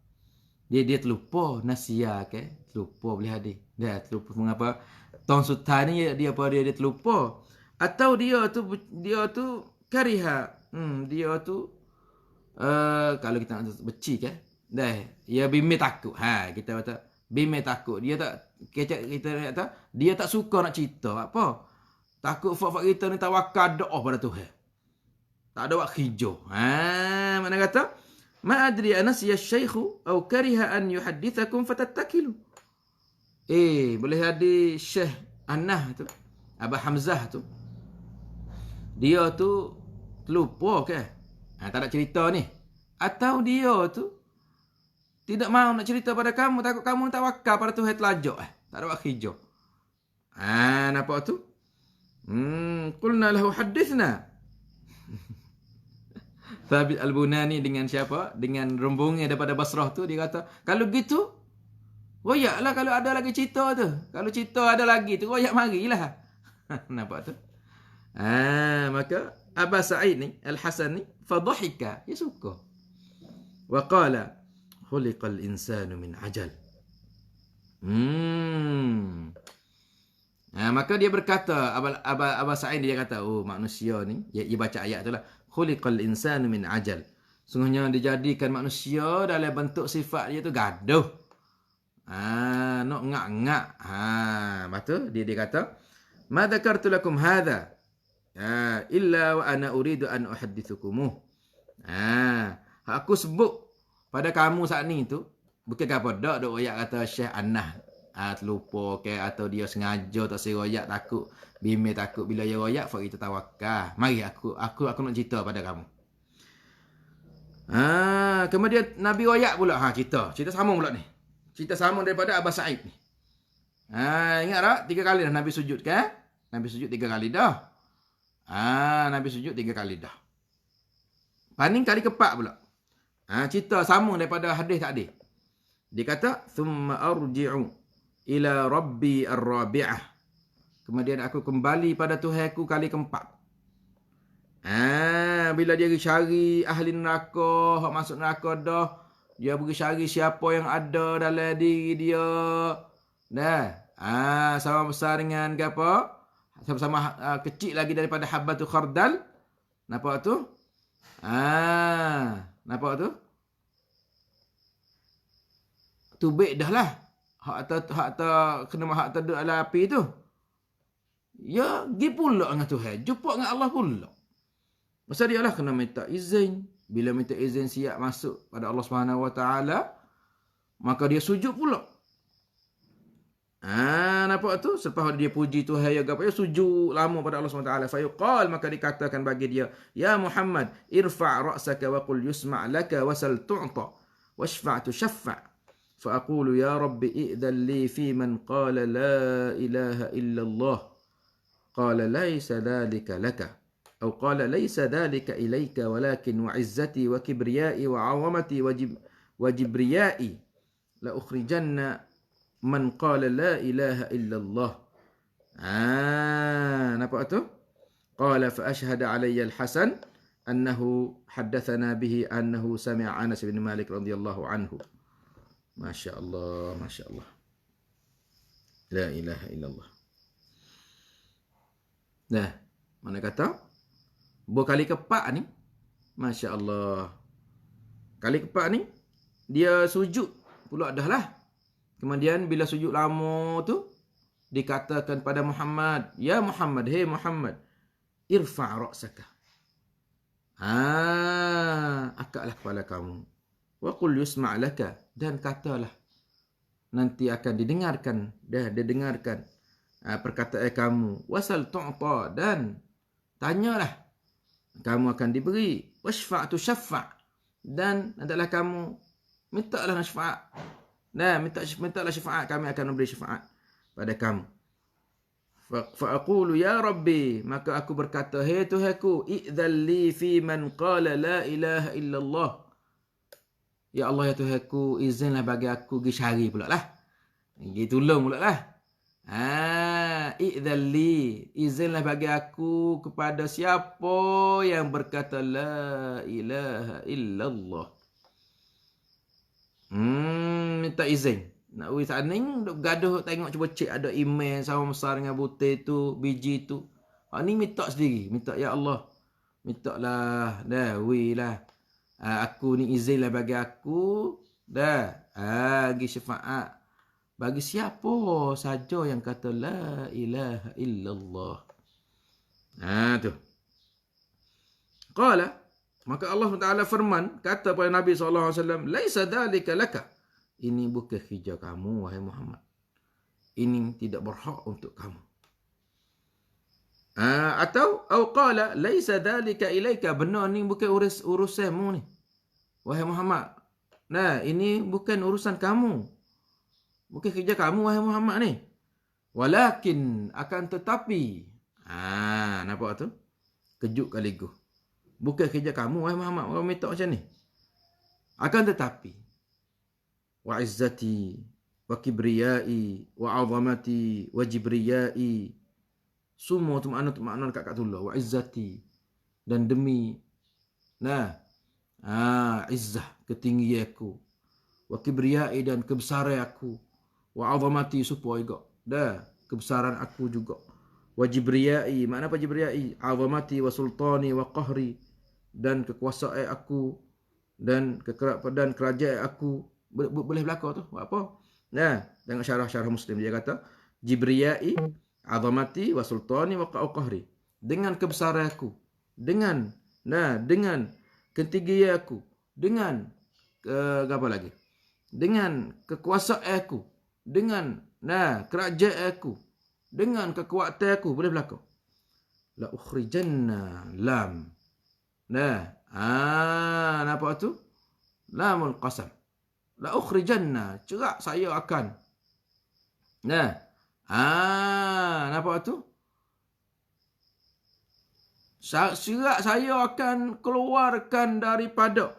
Dia terlupa nasiya ke? Terlupa boleh hadis. Terlupa mengapa? Tong Sultan ni dia terlupa. Atau dia tu kariha. Dia tu kalau kita nak beci ke? Dia bimai takut. Kita kata bimai takut. Dia tak kita kata dia tak suka nak cerita apa. Takut fak kita ni tawakal doa pada Tuhan. Tak ada wak hijau. Mana kata? Ma adri anas ya syaikhu aw kariha an yuhaddithakum fatattakilu. Boleh hadis Syekh Anas tu, Aba Hamzah tu. Dia tu terlupa ke? Tak ada cerita ni. Atau dia tu tidak mahu nak cerita pada kamu, takut kamu tawakal pada Tuhan telajak. Tak ada wak hijau. Nampak tu? Qulna lahu hadithna. Thabit Al-Bunani dengan siapa? Dengan rombongnya daripada Basrah tu. Dia kata, kalau gitu, royaklah kalau ada lagi cerita tu. Kalau cerita ada lagi tu, royak marilah. Nampak tu? Maka Aba Sa'id ni, Al-Hasan ni, fadhahika. Dia suka. Wa qala, khuliqal insanu min ajal. Maka dia berkata, Aba Sa'id dia kata, manusia ni, dia baca ayat tu lah. Khuliqal insanu min ajal. Sungguhnya dijadikan manusia dalam bentuk sifat dia tu gaduh. Nak ngak-ngak. Lepas tu dia kata, ma dzakartu lakum hadha illa wa ana uridu an uhaddithukumuh. Aku sebut pada kamu saat ni tu bukan apa dak royak kata Syekh Anas terlupa ke atau dia sengaja tak royak takut bimai takut bila dia royak fak kita tawakal. Mari aku nak cerita pada kamu. Kemudian Nabi royak pula cerita sambung pula ni. Cerita sambung daripada Aba Sa'id ni. Ingat tak 3 kali dah Nabi sujud kan? Nabi sujud 3 kali dah. Nabi sujud 3 kali dah. Paling kali keempat pula. Cerita sambung daripada hadis tadi. Dia kata, "Thumma arji'u ila rabbi ar-rabi'ah." Kemudian aku kembali pada Tuhanku kali keempat. Bila dia pergi cari ahli neraka, hak masuk neraka dah, dia pergi cari siapa yang ada dalam diri dia. Sama besar dengan apa? Sama-sama kecil lagi daripada habbatul khardal. Nampak tu? Nampak tu? Tubik dah lah. Hak kena hak duduk dalam api tu. Ya, pergi pula dengan Tuhan. Jumpa dengan Allah pula. Masa dia lah kena minta izin. Bila minta izin siap masuk pada Allah Subhanahu Wa Taala, maka dia sujud pula. Nampak tu? Selepas dia puji Tuhan, dia sujud lama pada Allah Subhanahu Wa Taala. Fayuqal, maka dikatakan bagi dia, Ya Muhammad, irfa' ra'saka wa qul yusma' laka wasal tu'ta washfa' tushaffa'. فأقول يا رب إئذن لي في من قال لا إله إلا الله قال ليس ذلك لك أو قال ليس ذلك إليك ولكن وعزتي وكبريائي وعظمتي وجبريائي لأخرجن من قال لا إله إلا الله. Nampak tu? قال فأشهد علي الحسن أنه حدثنا به أنه سمع أنس بن مالك رضي الله عنه. Masya Allah, Masya Allah. La ilaha illallah. Mana kata? Kali keempat ni, Masya Allah. Kali keempat ni, dia sujud pula dah lah. Kemudian bila sujud lama tu, dikatakan pada Muhammad, Ya Muhammad, hey Muhammad, irfa' ra'saka. Angkatlah kepala kamu. Wa qul yusma' laka, dan katalah nanti akan didengarkan, didengarkan perkataan kamu. Wasal tu'ta, dan tanyalah kamu akan diberi. Washfa' tushaffa', dan adalah kamu mintalah syafaat. Mintalah syafaat, kami akan memberi syafaat pada kamu. Fa aqulu ya Rabbi, maka aku berkata, hey Tuhanku, i'dzan li fi man qala la ilaha illallah. Ya Allah, ya Tuhanku, izinlah bagi aku pergi cari pula lah. Pergi tolong pula lah. I'dzan li, izinlah bagi aku kepada siapa yang berkata la ilaha illallah. Minta izin. Nak pergi sana, duk gaduh tengok, cuba cek ada email sama besar dengan butir tu, biji tu. Ni minta sendiri. Minta, ya Allah, minta lah, lah. Aku ni izinlah bagi aku bagi syafaat bagi siapa saja yang kata la ilaha illallah. Tu. Qala, maka Allah Taala firman, kata pada Nabi SAW, laisa dzalika laka. Ini bukan kerja kamu, wahai Muhammad. Ini tidak berhak untuk kamu. Atau qala laisa dzalika ilaika, benar ni bukan urusanmu ni, wahai Muhammad. Ini bukan urusan kamu, bukan kerja kamu, wahai Muhammad ni. Walakin, akan tetapi. Nampak tu? Kejut kali go. Bukan kerja kamu, wahai Muhammad. Kamu minta macam ni. Akan tetapi, wa izzati wa kibriyai wa azamati wa jibriyai. Semua tu makna dekat tu lah. Wa izzati, dan demi izzah, ketinggian aku. Wa kibriyai, dan kebesaran aku. Wa azamati, supaya juga kebesaran aku juga. Wa jibriyai, makna apa jibriyai? Azamati wa sultani wa qahri, dan kekuasaan aku dan kerajaan aku. Boleh berlaku tu. Buat apa? Tengok syarah Muslim, dia kata jibriyai, azamati wa sultani wa qahri, dengan kebesaran aku, dengan ketinggian aku, dengan apa lagi? Dengan kekuasaan aku, dengan kerajaan aku, dengan kekuatan aku, boleh berlaku. La ukhrijanna, lam. Nampak tu? Lamul qasam. La ukhrijanna, cerak saya akan. Nampak tu? Cerak saya akan keluarkan daripada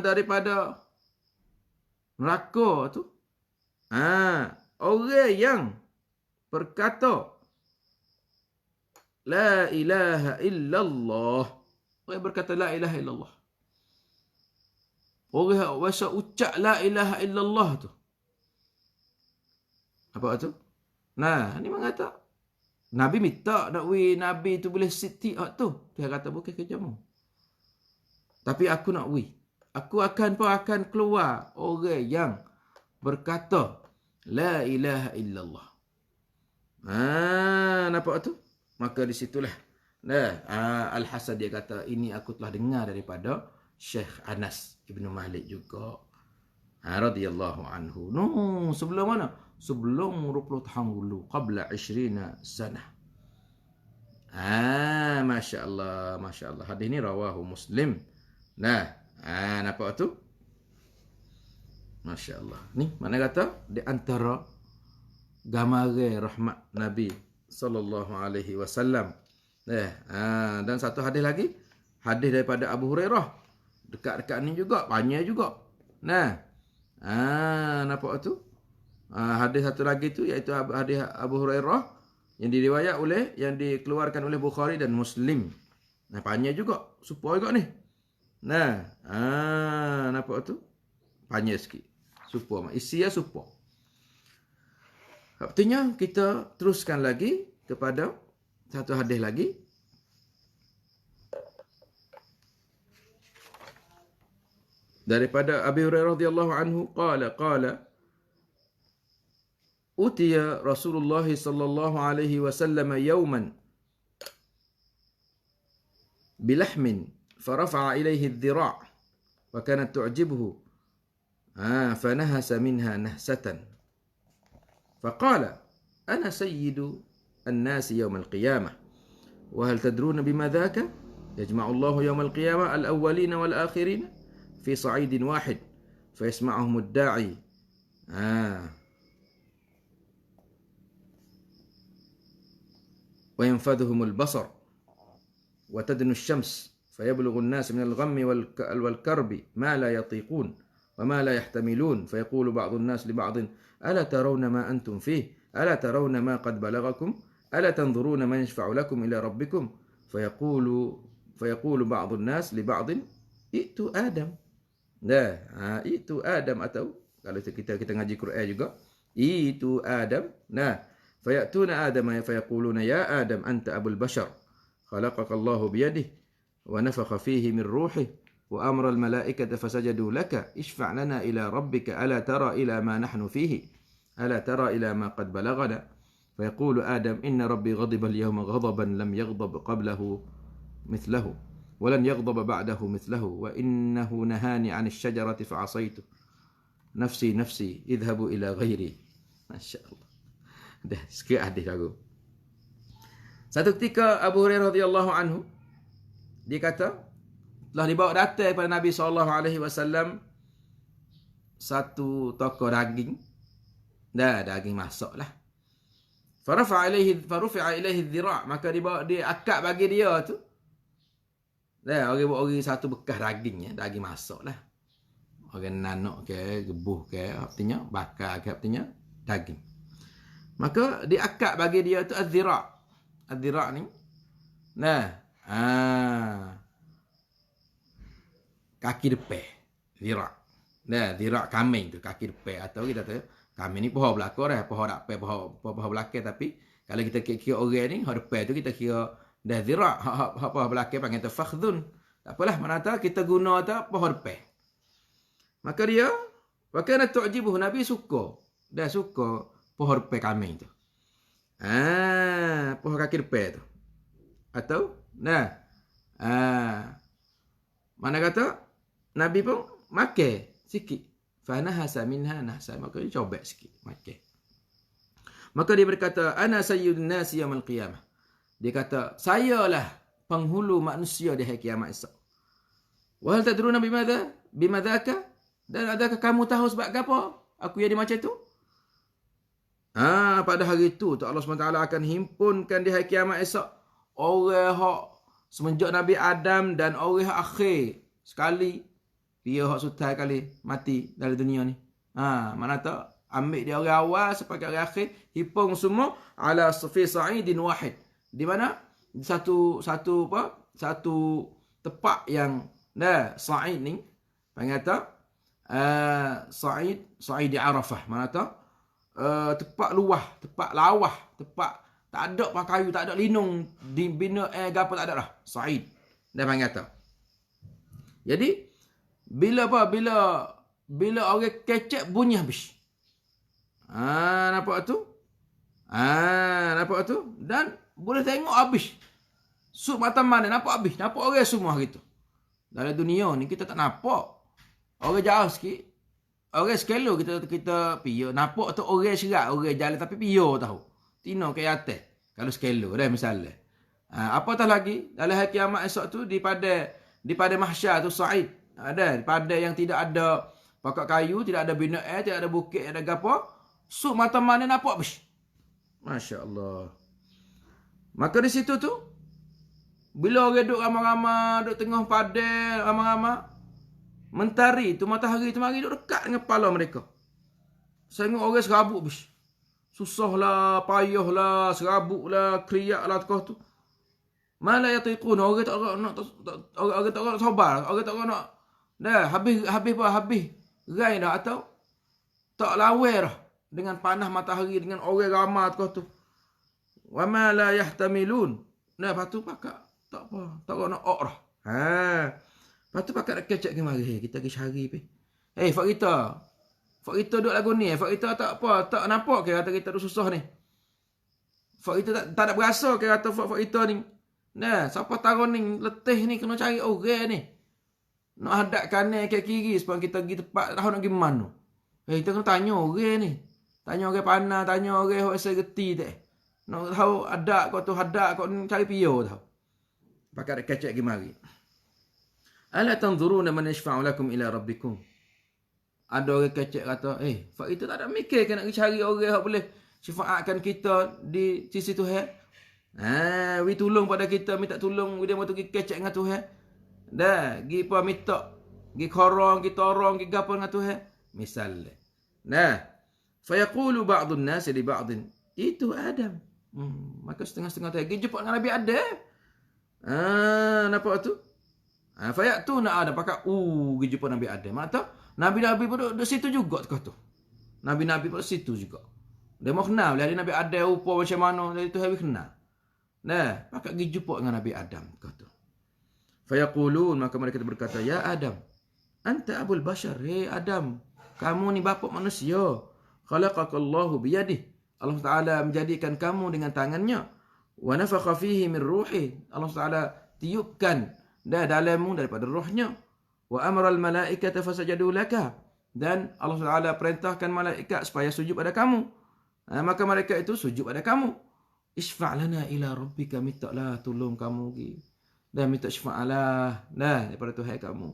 daripada neraka tu. Orang yang berkata la ilaha illallah. Orang berkata la ilaha illallah. Orang biasa ucap la ilaha illallah tu. Apa tu? Nah, ni mengata Nabi minta nak wi Nabi tu boleh siti tu. Dia kata bukan kerjamu. Tapi aku nak wi. Aku akan keluar orang yang berkata la ilaha illallah. Nampak tu? Maka di situlah Al-Hasan dia kata ini aku telah dengar daripada Syekh Anas Ibn Malik juga. Radhiyallahu anhu. Sebelum mana? Sebelum 20 tahun dulu. Qabla 20 sanah. Masya Allah. Masya Allah. Hadis ni rawahu Muslim. Nampak tu? Masya Allah. Ni mana kata? Di antara gambaran rahmat Nabi sallallahu alaihi wasallam. Dan satu hadis lagi. Hadis daripada Abu Hurairah. Dekat-dekat ni juga. Panjang juga. Nampak tu? Hadis satu lagi tu iaitu hadis Abu Hurairah yang dikeluarkan oleh Bukhari dan Muslim. Panjang juga, supaya juga ni. Nampak tu? Panjang sikit. Supaya, isi ya supaya. Artinya kita teruskan lagi kepada satu hadis lagi. Daripada Abi Hurairah radhiyallahu anhu qala utiya Rasulullah sallallahu alaihi wasallam yawman bilahmin farafa'a ilayhi adh-dhira' wa kanat tu'jibuhu fanahasa minha nahsatan faqala ana sayyidu an-nas yawm al-qiyamah wa hal tadruna bima dhaka yajma'u Allah yawm al-qiyamah al-awwalina wal-akhirin fi sa'idin wahid fayasma'uhum ad-da'i وينفذهم البصر وتدنو الشمس فيبلغ الناس من الغم والكرب ما لا يطيقون وما لا يحتملون فيقول بعض الناس لبعض ألا ترون ما أنتم فيه ألا ترون ما قد بلغكم ألا تنظرون ما يشفع لكم إلى ربكم فيقول بعض الناس لبعض ائتوا آدم ائتوا آدم atau kalau kita ngaji Quran juga itu Adam فيأتون آدم فيقولون يا آدم أنت أبو البشر خلقك الله بيده ونفخ فيه من روحه وأمر الملائكة فسجدوا لك اشفع لنا إلى ربك ألا ترى إلى ما نحن فيه ألا ترى إلى ما قد بلغنا فيقول آدم إن ربي غضب اليوم غضبا لم يغضب قبله مثله ولن يغضب بعده مثله وإنه نهاني عن الشجرة فعصيته نفسي نفسي اذهبوا إلى غيري ما شاء الله. Dah sikit hadis aku. Satu ketika Abu Hurairah radhiyallahu anhu dia kata telah dibawa datang kepada Nabi sallallahu alaihi wasallam satu toko daging. Daging masaklah. Farufi'a ilaihi dhira', maka dia akad bagi dia tu. Orang satu bekas daging daging masaklah. Orang nanok ke, gebuh ke, artinya bakar ke, artinya daging. Maka diakad bagi dia tu az-zira'. Az-zira' ni. Kaki depan. Zira'. Zira' kambing tu kaki depan atau kita tahu kambing ni pohon belakang pohon depan, pohon belakang tapi kalau kita kira orang ni hak depan tu kita kira zira', hak pohon belakang panggil tu fakhdhun. Tak apalah mana tahu kita guna tu pohon depan. Maka dia wa kana tu'jibuhu Nabi suka. Dah suka pohon depan kambing tu. Pohon kaki depan tu. Atau, mana kata, Nabi pun makan sikit. Fanahasa minha nahsa. Maka dia cobek sikit. Makan. Maka dia berkata, ana sayyidun nasi yaumil qiyamah. Dia kata, sayalah penghulu manusia di hari kiamat esok. Wa hal tadruna bimadaka? Dan adakah kamu tahu sebab apa aku jadi macam tu? Pada hari itu Allah SWT akan himpunkan di hari kiamat esok orang hak semenjak Nabi Adam dan orang hak akhir sekali dia hak sutai kali mati dari dunia ni. Mana tak ambil dia orang awal sebagai orang akhir himpun semua ala fi sa'idin wahid. Di mana? satu tepak yang Sa'id ni panggil kata Sa'id di Arafah. Mana kata tepak luah, tepak lawah, tepak tak ada kayu, tak ada linung di bina gapo tak ada dah. Sa'id. Dia panggil kata. Jadi bila orang kecek bunyi habis. Nampak tu? Nampak tu? Dan boleh tengok habis. Suk mata mana nampak habis. Nampak orang semua gitu. Dalam dunia ni kita tak nampak. Orang jauh sikit. Orang sekelo kita pio. Nampak tu orang serat. Orang jalan tapi pio tahu. Tino ke atas. Kalau sekelo dah misalnya. Apatah lagi. Dalam hari kiamat esok tu. Di pada mahsyar tu Sa'id. Ada. Pada yang tidak ada pokok kayu. Tidak ada bina air. Tidak ada bukit. Ada gapo. Suk mata mana nampak habis. Masya Allah. Maka di situ tu, bila orang duduk ramai-ramai, duduk tengah padang, ramai-ramai, mentari tu, matahari tu mari duduk dekat dengan kepala mereka. Saya tengok orang serabut habis. Susah lah, payah lah, serabut lah, kriak lah tekah tu. Malah yatiqun, orang tak nak sabar, orang tak nak, dah, habis rai dah atau tak lawer dah. Dengan panas matahari, dengan orang ramai tu. Wa ma la yahtamilun. Lepas tu pakak tak apa, tak nak dah. Lepas tu pakak nak kecek ke mari, kita pergi cari pi. Fak kita duduk lagu ni, fak kita tak apa, tak nampak ke kata kita duduk susah ni. Fak kita tak ada berasa ke kata fak kita ni. Nah, siapa tahu ni letih ni kena cari orang ni. Nak hadap kanan ke kiri sebab kita pergi tempat tahu nak pergi mana. Kita kena tanya orang ni. Tanya orang panah, tanya orang yang saya geti tak. Nak tahu hadap kau tu, hadap kau ni cari pio tahu. Pakai ada kecek pergi mari. Ala tanzuruna man yashfa'u lakum ila rabbikum. Ada orang kecek kata, fak kita tak ada mikir ke nak cari orang yang boleh syafaatkan kita di sisi Tuhan. We tolong pada kita, minta tolong, dia mau pergi kecek dengan Tuhan. Dah, gi pa minta, gi korong, gi torong, gi gapo dengan Tuhan. Misalnya. Nah, fayaqulu ba'dun nas li ba'din, itu Adam. Maka setengah-setengah tu pergi jumpa dengan Nabi Adam. Nampak tu? Fayatuna Adam pakai pergi jumpa Nabi Adam. Mata Nabi-nabi pun duduk situ juga tu. Nabi-nabi pun situ juga. Dia mau kenal dari Nabi Adam rupa macam mana, dari tu habis kenal. Nah, pakai pergi jumpa dengan Nabi Adam tu. Fayaqulun, maka mereka berkata, ya Adam, anta abul bashar, Adam, kamu ni bapa manusia. Khalaqakallahu biyadih. Allah Ta'ala menjadikan kamu dengan tangannya. Wa nafakha fihi min ruhi. Allah Ta'ala tiupkan dalammu daripada rohnya. Wa amara al-malaikata fasajadu laka. Dan Allah Ta'ala perintahkan malaikat supaya sujud pada kamu. Maka mereka itu sujud pada kamu. Isfa' lana ila rabbika, mintalah tolong kamu. Dan minta syafa'alah daripada Tuhan kamu.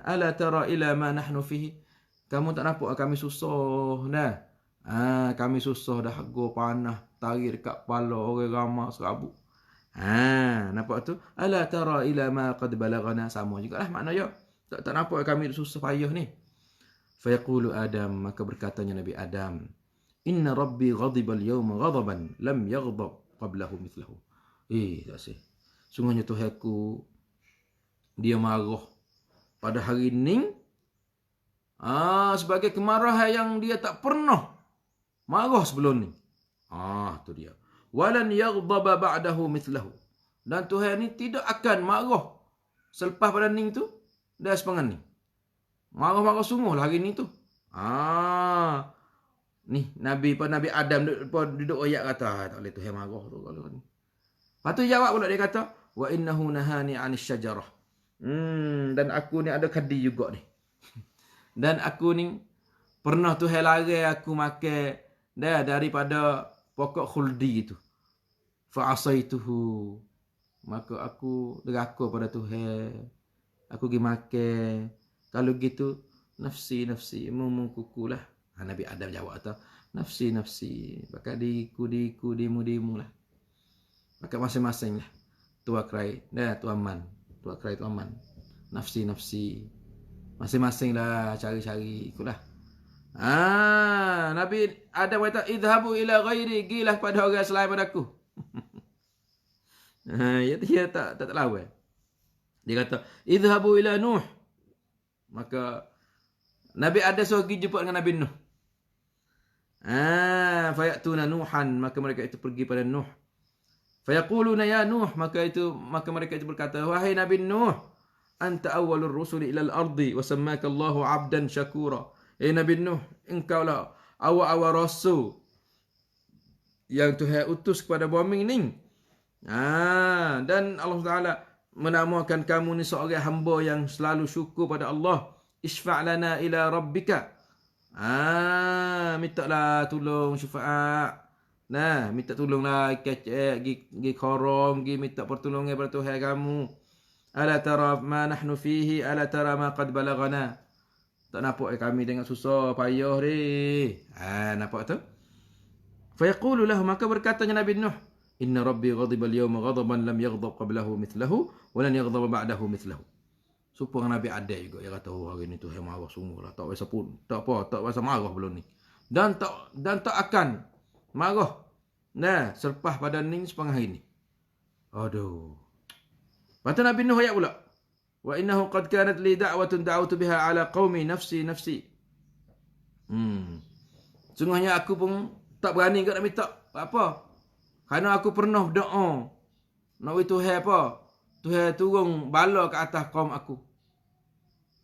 Ala tara ila ma nahnu fihi. Kamu tak nampak kami susah dah. Kami susah dah, harga panah, tarik dekat kepala orang ramai serabut. Nampak tu? Ala tara ila ma qad balagana, sama jugalah maknanya. Tak nampak kami susah payah ni. Fayaqulu Adam, maka berkatanya Nabi Adam, inna rabbi ghadiba al-yawma ghadaban lam yaghdab qablahu mithlahu. Tak sih. Sungguhnya Tuhanku dia marah pada hari ini sebagai kemarahan yang dia tak pernah marah sebelum ni. Tu dia. Walan yaghdaba ba'dahu mithlahu. Dan Tuhan ni tidak akan marah selepas pada ni tu dah sepangan ni. Marah-marah sungguh lah hari ni tu. Ni Nabi Adam duduk ayat kata tak boleh Tuhan marah tu kalau ni. Lepas tu jawab pula dia kata, wa innahu nahani 'anis syajarah. Dan aku ni ada kadi juga ni. Dan aku ni pernah Tuhan larang aku makan daripada pokok khuldi itu. Fa'asaituhu. Maka aku deraka pada Tuhan. Aku pergi makan. Kalau gitu, nafsi mumukukulah. Nabi Adam jawab tu, nafsi. Maka diku dimu lah. Maka masing-masing lah. Tua kerai, tua man. Nafsi. Masing-masing lah cari-cari ikulah. Nabi Adam kata, idhabu ila ghairi, gilah pada orang selain pada aku. Dia tak lawan. Dia kata, "Idhabu ila Nuh." Maka Nabi Adam suruh pergi jumpa dengan Nabi Nuh. Fayatuna Nuhan, maka mereka itu pergi pada Nuh. Fayaquluna ya Nuh, maka mereka itu berkata, "Wahai Nabi Nuh, anta awwalur rusuli ila al-ardi wa sammaka Allahu 'abdan syakura." Nabi Nuh, engkaulah awal-awal rasul yang Tuhan utus kepada bumi ni. Dan Allah Taala menamakan kamu ni seorang hamba yang selalu syukur pada Allah. Isfa' lana ila rabbika. Mintalah tolong syafaat. Minta tolonglah kecek, gi korong, gi minta pertolongan pada Tuhan kamu. Ala tara ma nahnu fihi, ala tara ma qad balagana. Tak nampak kami tengok susah, payah ni. Nampak tu? Fayaqulu lahu, maka berkatanya Nabi Nuh, "Inna rabbi ghadiba al-yawma ghadaban lam yaghdab qablahu mithlahu wa lan yaghdab ba'dahu mithlahu." Supaya Nabi ada juga dia kata, hari ni Tuhan marah sungguhlah, tak biasa pun, tak biasa marah belum ni. Dan tak akan marah selepas pada ni sepengah hari ni. Aduh. Lepas Nabi Nuh ayat pula, "Wa innahu qad kanat li da'watun da'awtu biha ala qaumi nafsi." Sungguhnya aku pun tak berani nak minta apa. Kerana aku pernah berdoa nak bagi Tuhan apa? Tuhan turun bala ke atas kaum aku.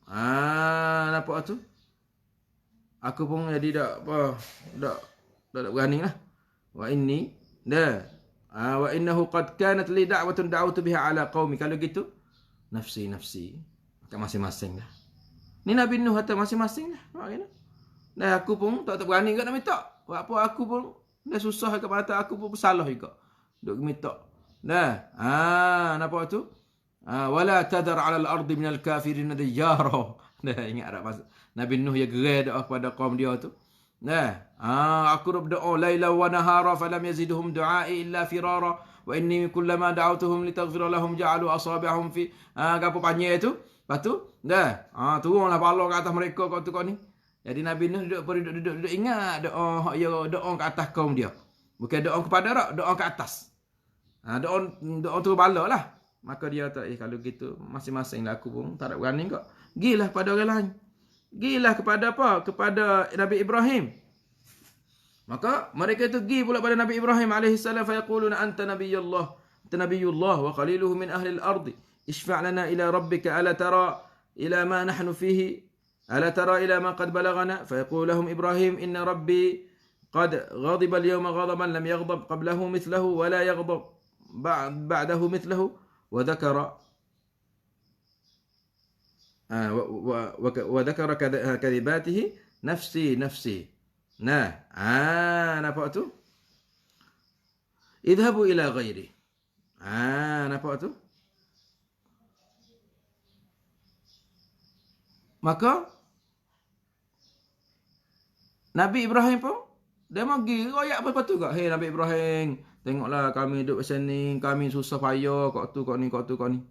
Nampak tu? Aku pun jadi tak berani lah. Wa innahu qad kanat li da'watun da'awtu biha ala qaumi. Kalau gitu, nafsi. Kat masing-masing lah. Ni Nabi Nuh kata masing-masing lah. Aku pun tak berani nak minta. Apa aku pun dah susah kat mata aku pun bersalah juga. Duk minta. Nampak tu? Wala tadar 'ala al-ardi minal kafirin diyara. Ingat tak masa Nabi Nuh ya gerai doa kepada kaum dia tu. Aku berdoa laila wa nahara falam yazidhum du'ai illa firara wa inni kullama da'awtuhum litaghfira lahum ja'alu asabi'ahum fi gapo panjang tu. Lepas tu turunlah bala ke atas mereka kau ni. Jadi Nabi Nuh duduk ingat doa ke atas kaum dia. Bukan doa kepada rak, doa ke atas. Doa tu bala lah. Maka dia kata, kalau gitu masing-masing lah, aku pun tak ada berani kok. Gilah pada orang lain. Gilah kepada apa? Kepada Nabi Ibrahim. Maka mereka itu pergi pula pada Nabi Ibrahim alaihissalam. Fayaquluna anta nabiyullah wa qaliluhu min ahli al-ardi. Ishfa' lana ila rabbika ala tara ila ma nahnu fihi. Ala tara ila ma qad balagana. Fayaqulu lahum Ibrahim inna rabbi qad ghadiba al-yawma ghadaban lam yaghdab qablahu mithlahu wa la yaghdab ba'dahu mithlahu. وذكر كذباته نفسي. Nampak tu? Idhabu ila ghairi. Nampak tu? Maka Nabi Ibrahim pun dia pergi royak apa tu kak? Hei Nabi Ibrahim, tengoklah kami duduk macam ni, kami susah payah kau tu ni.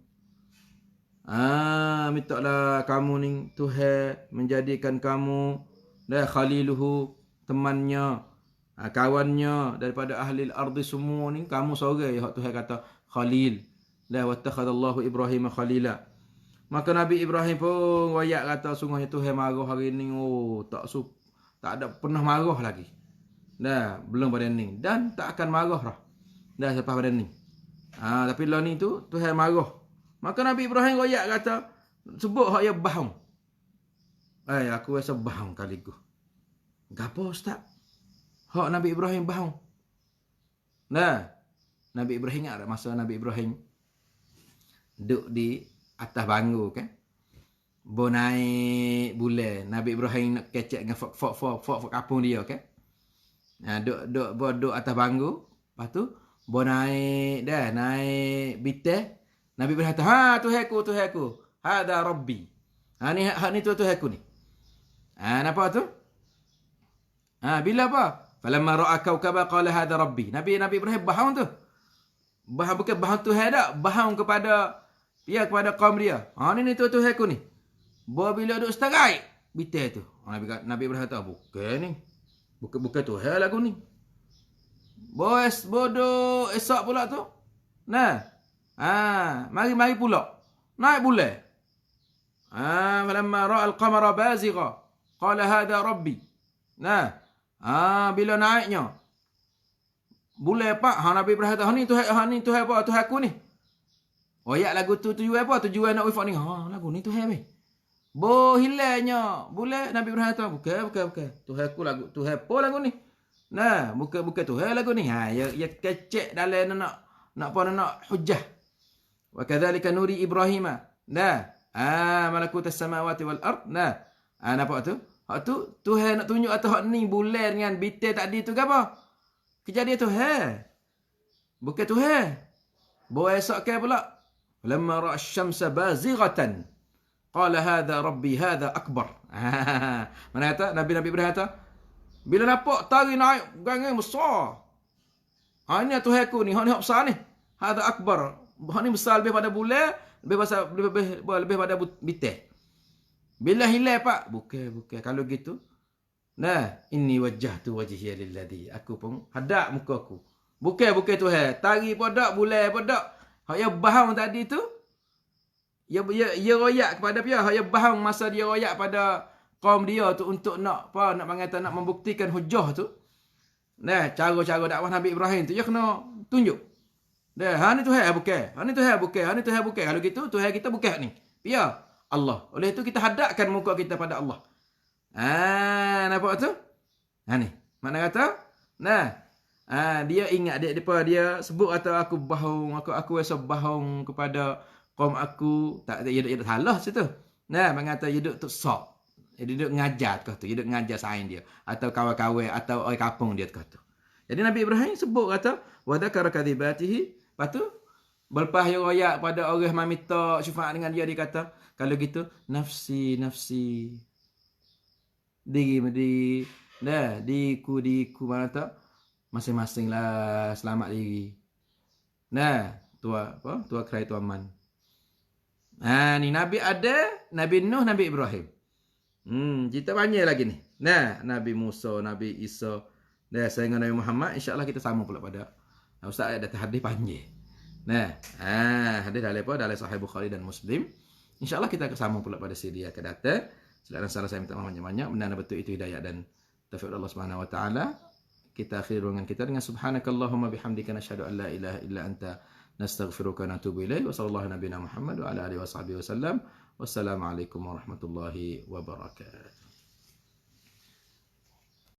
Mintalah kamu ni Tuhan menjadikan kamu khaliluhu, temannya, kawannya daripada ahli al-ardi semua ni, kamu seorang yang Tuhan kata khalil. Wattakhadallahu Ibrahim khalila. Maka Nabi Ibrahim pun royak kata sungguhnya Tuhan marah hari ni. Tak ada pernah marah lagi. Belum pada ni. Dan tak akan marah lah. Selepas pada ni. Tapi lah ni tu, Tuhan marah. Maka Nabi Ibrahim royak kata, sebut hak ya bahang. Aku rasa bahang kali ku. Gapo ustaz? Hak Nabi Ibrahim bahang. Nabi Ibrahim ingat tak masa Nabi Ibrahim duduk di atas bangku kan? Naik bulan. Nabi Ibrahim nak kecek dengan fok kapung dia kan? Duduk atas bangku. Lepas tu naik bitai. Nabi Ibrahim kata, Tuhan aku. Hada Rabbi. Ni Tuhan aku ni. Nampak tu? Bila apa? Falamma ra'a kawkaba qala hada Rabbi. Nabi Ibrahim bahang tu. Bahang bukan bahang Tuhan tak. Bahang kepada kaum dia. Ni Tuhan aku ni. Bila duduk setarai bitai tu. Nabi Ibrahim kata, bukan ni. Bukan Tuhan lah aku ni. Bodoh esok pula tu. Mari pula. Naik bulan. Falamma ra'a al-qamara bazigha qala hadha rabbi. Nah. Bila naiknya bulan pak, Nabi Ibrahim kata, ni Tuhan apa? Tuhan aku ni. Ayat lagu tu tujuan apa? Tujuan nak wifak ni. Lagu ni Tuhan weh. Hilangnya bulan, Nabi Ibrahim kata, bukan. Tuhan aku lagu, Tuhan apa lagu ni? Nah, bukan Tuhan lagu ni. Ya kecek dalam nak hujah. Wa kadzalika nuri Ibrahim. Nah, malakutas samawati wal ard. Nah, nampak tu? Hak tu Tuhan nak tunjuk atas hak ni bulan dengan bintang tadi tu ke apa? Kejadian Tuhan. Bukan Tuhan. Bawa esok ke pula. Lamma ra'a asy-syamsa bazighatan qala hadha rabbi hadha akbar. Mana kata Nabi Ibrahim kata, bila nampak tari naik gangan besar. Ini Tuhan aku ni, hak ni hak besar ni. Hadha akbar. Hak ni besar lebih pada bulan, lebih pada bintang. Bila hilang pak? Bukan. Kalau gitu, nah, inni wajjahtu wajhiya lilladhi. Aku pun hadap muka aku. Bukan Tuhan. Tari pun tak, bulan pun tak. Hak yang bahang tadi tu, dia royak kepada dia. Hak yang bahang masa dia royak pada kaum dia tu untuk nak mengatakan, nak membuktikan hujah tu. Nah, cara-cara dakwah Nabi Ibrahim tu, dia kena tunjuk. Dah, ni Tuhan bukan. Ni Tuhan bukan. Kalau gitu, Tuhan kita bukan ni. Ya. Allah. Oleh itu kita hadapkan muka kita pada Allah. Nampak tu? Ni. Mana kata? Nah. Dia ingat dia sebut atau aku rasa bohong kepada kaum aku. Dia salah situ. Nah, mengata dia duduk tu sok. Dia duduk ngajar kau tu. Dia duduk ngajar sain dia atau kawan-kawan atau orang kampung dia kau tu. Jadi Nabi Ibrahim sebut kata wa dzakara kadzibatihi. Lepas tu berlepas dia royak pada orang meminta syafaat dengan dia kata, kalau gitu nafsi diri dah diku mana tak masing-masing lah selamat diri. Nah, tua kerai tua man. Ni Nabi ada, Nabi Nuh, Nabi Ibrahim. Cerita banyak lagi ni. Nah, Nabi Musa, Nabi Isa. Dah saya dengan Nabi Muhammad, insya-Allah kita sama pula pada Ustaz ada hadis panjang. Nah, hadis dalam Sahih Bukhari dan Muslim. InsyaAllah kita akan sambung pula pada siri akan datang. Silakan salah saya minta maaf banyak-banyak. Benar betul itu hidayah dan taufik Allah Subhanahu wa taala. Kita akhiri ruangan kita dengan subhanakallahumma bihamdika nasyhadu an la ilaha illa anta nastaghfiruka wa natubu ilaik. Wa sallallahu nabiyana Muhammad wa ala alihi washabihi wasallam. Wassalamualaikum warahmatullahi wabarakatuh.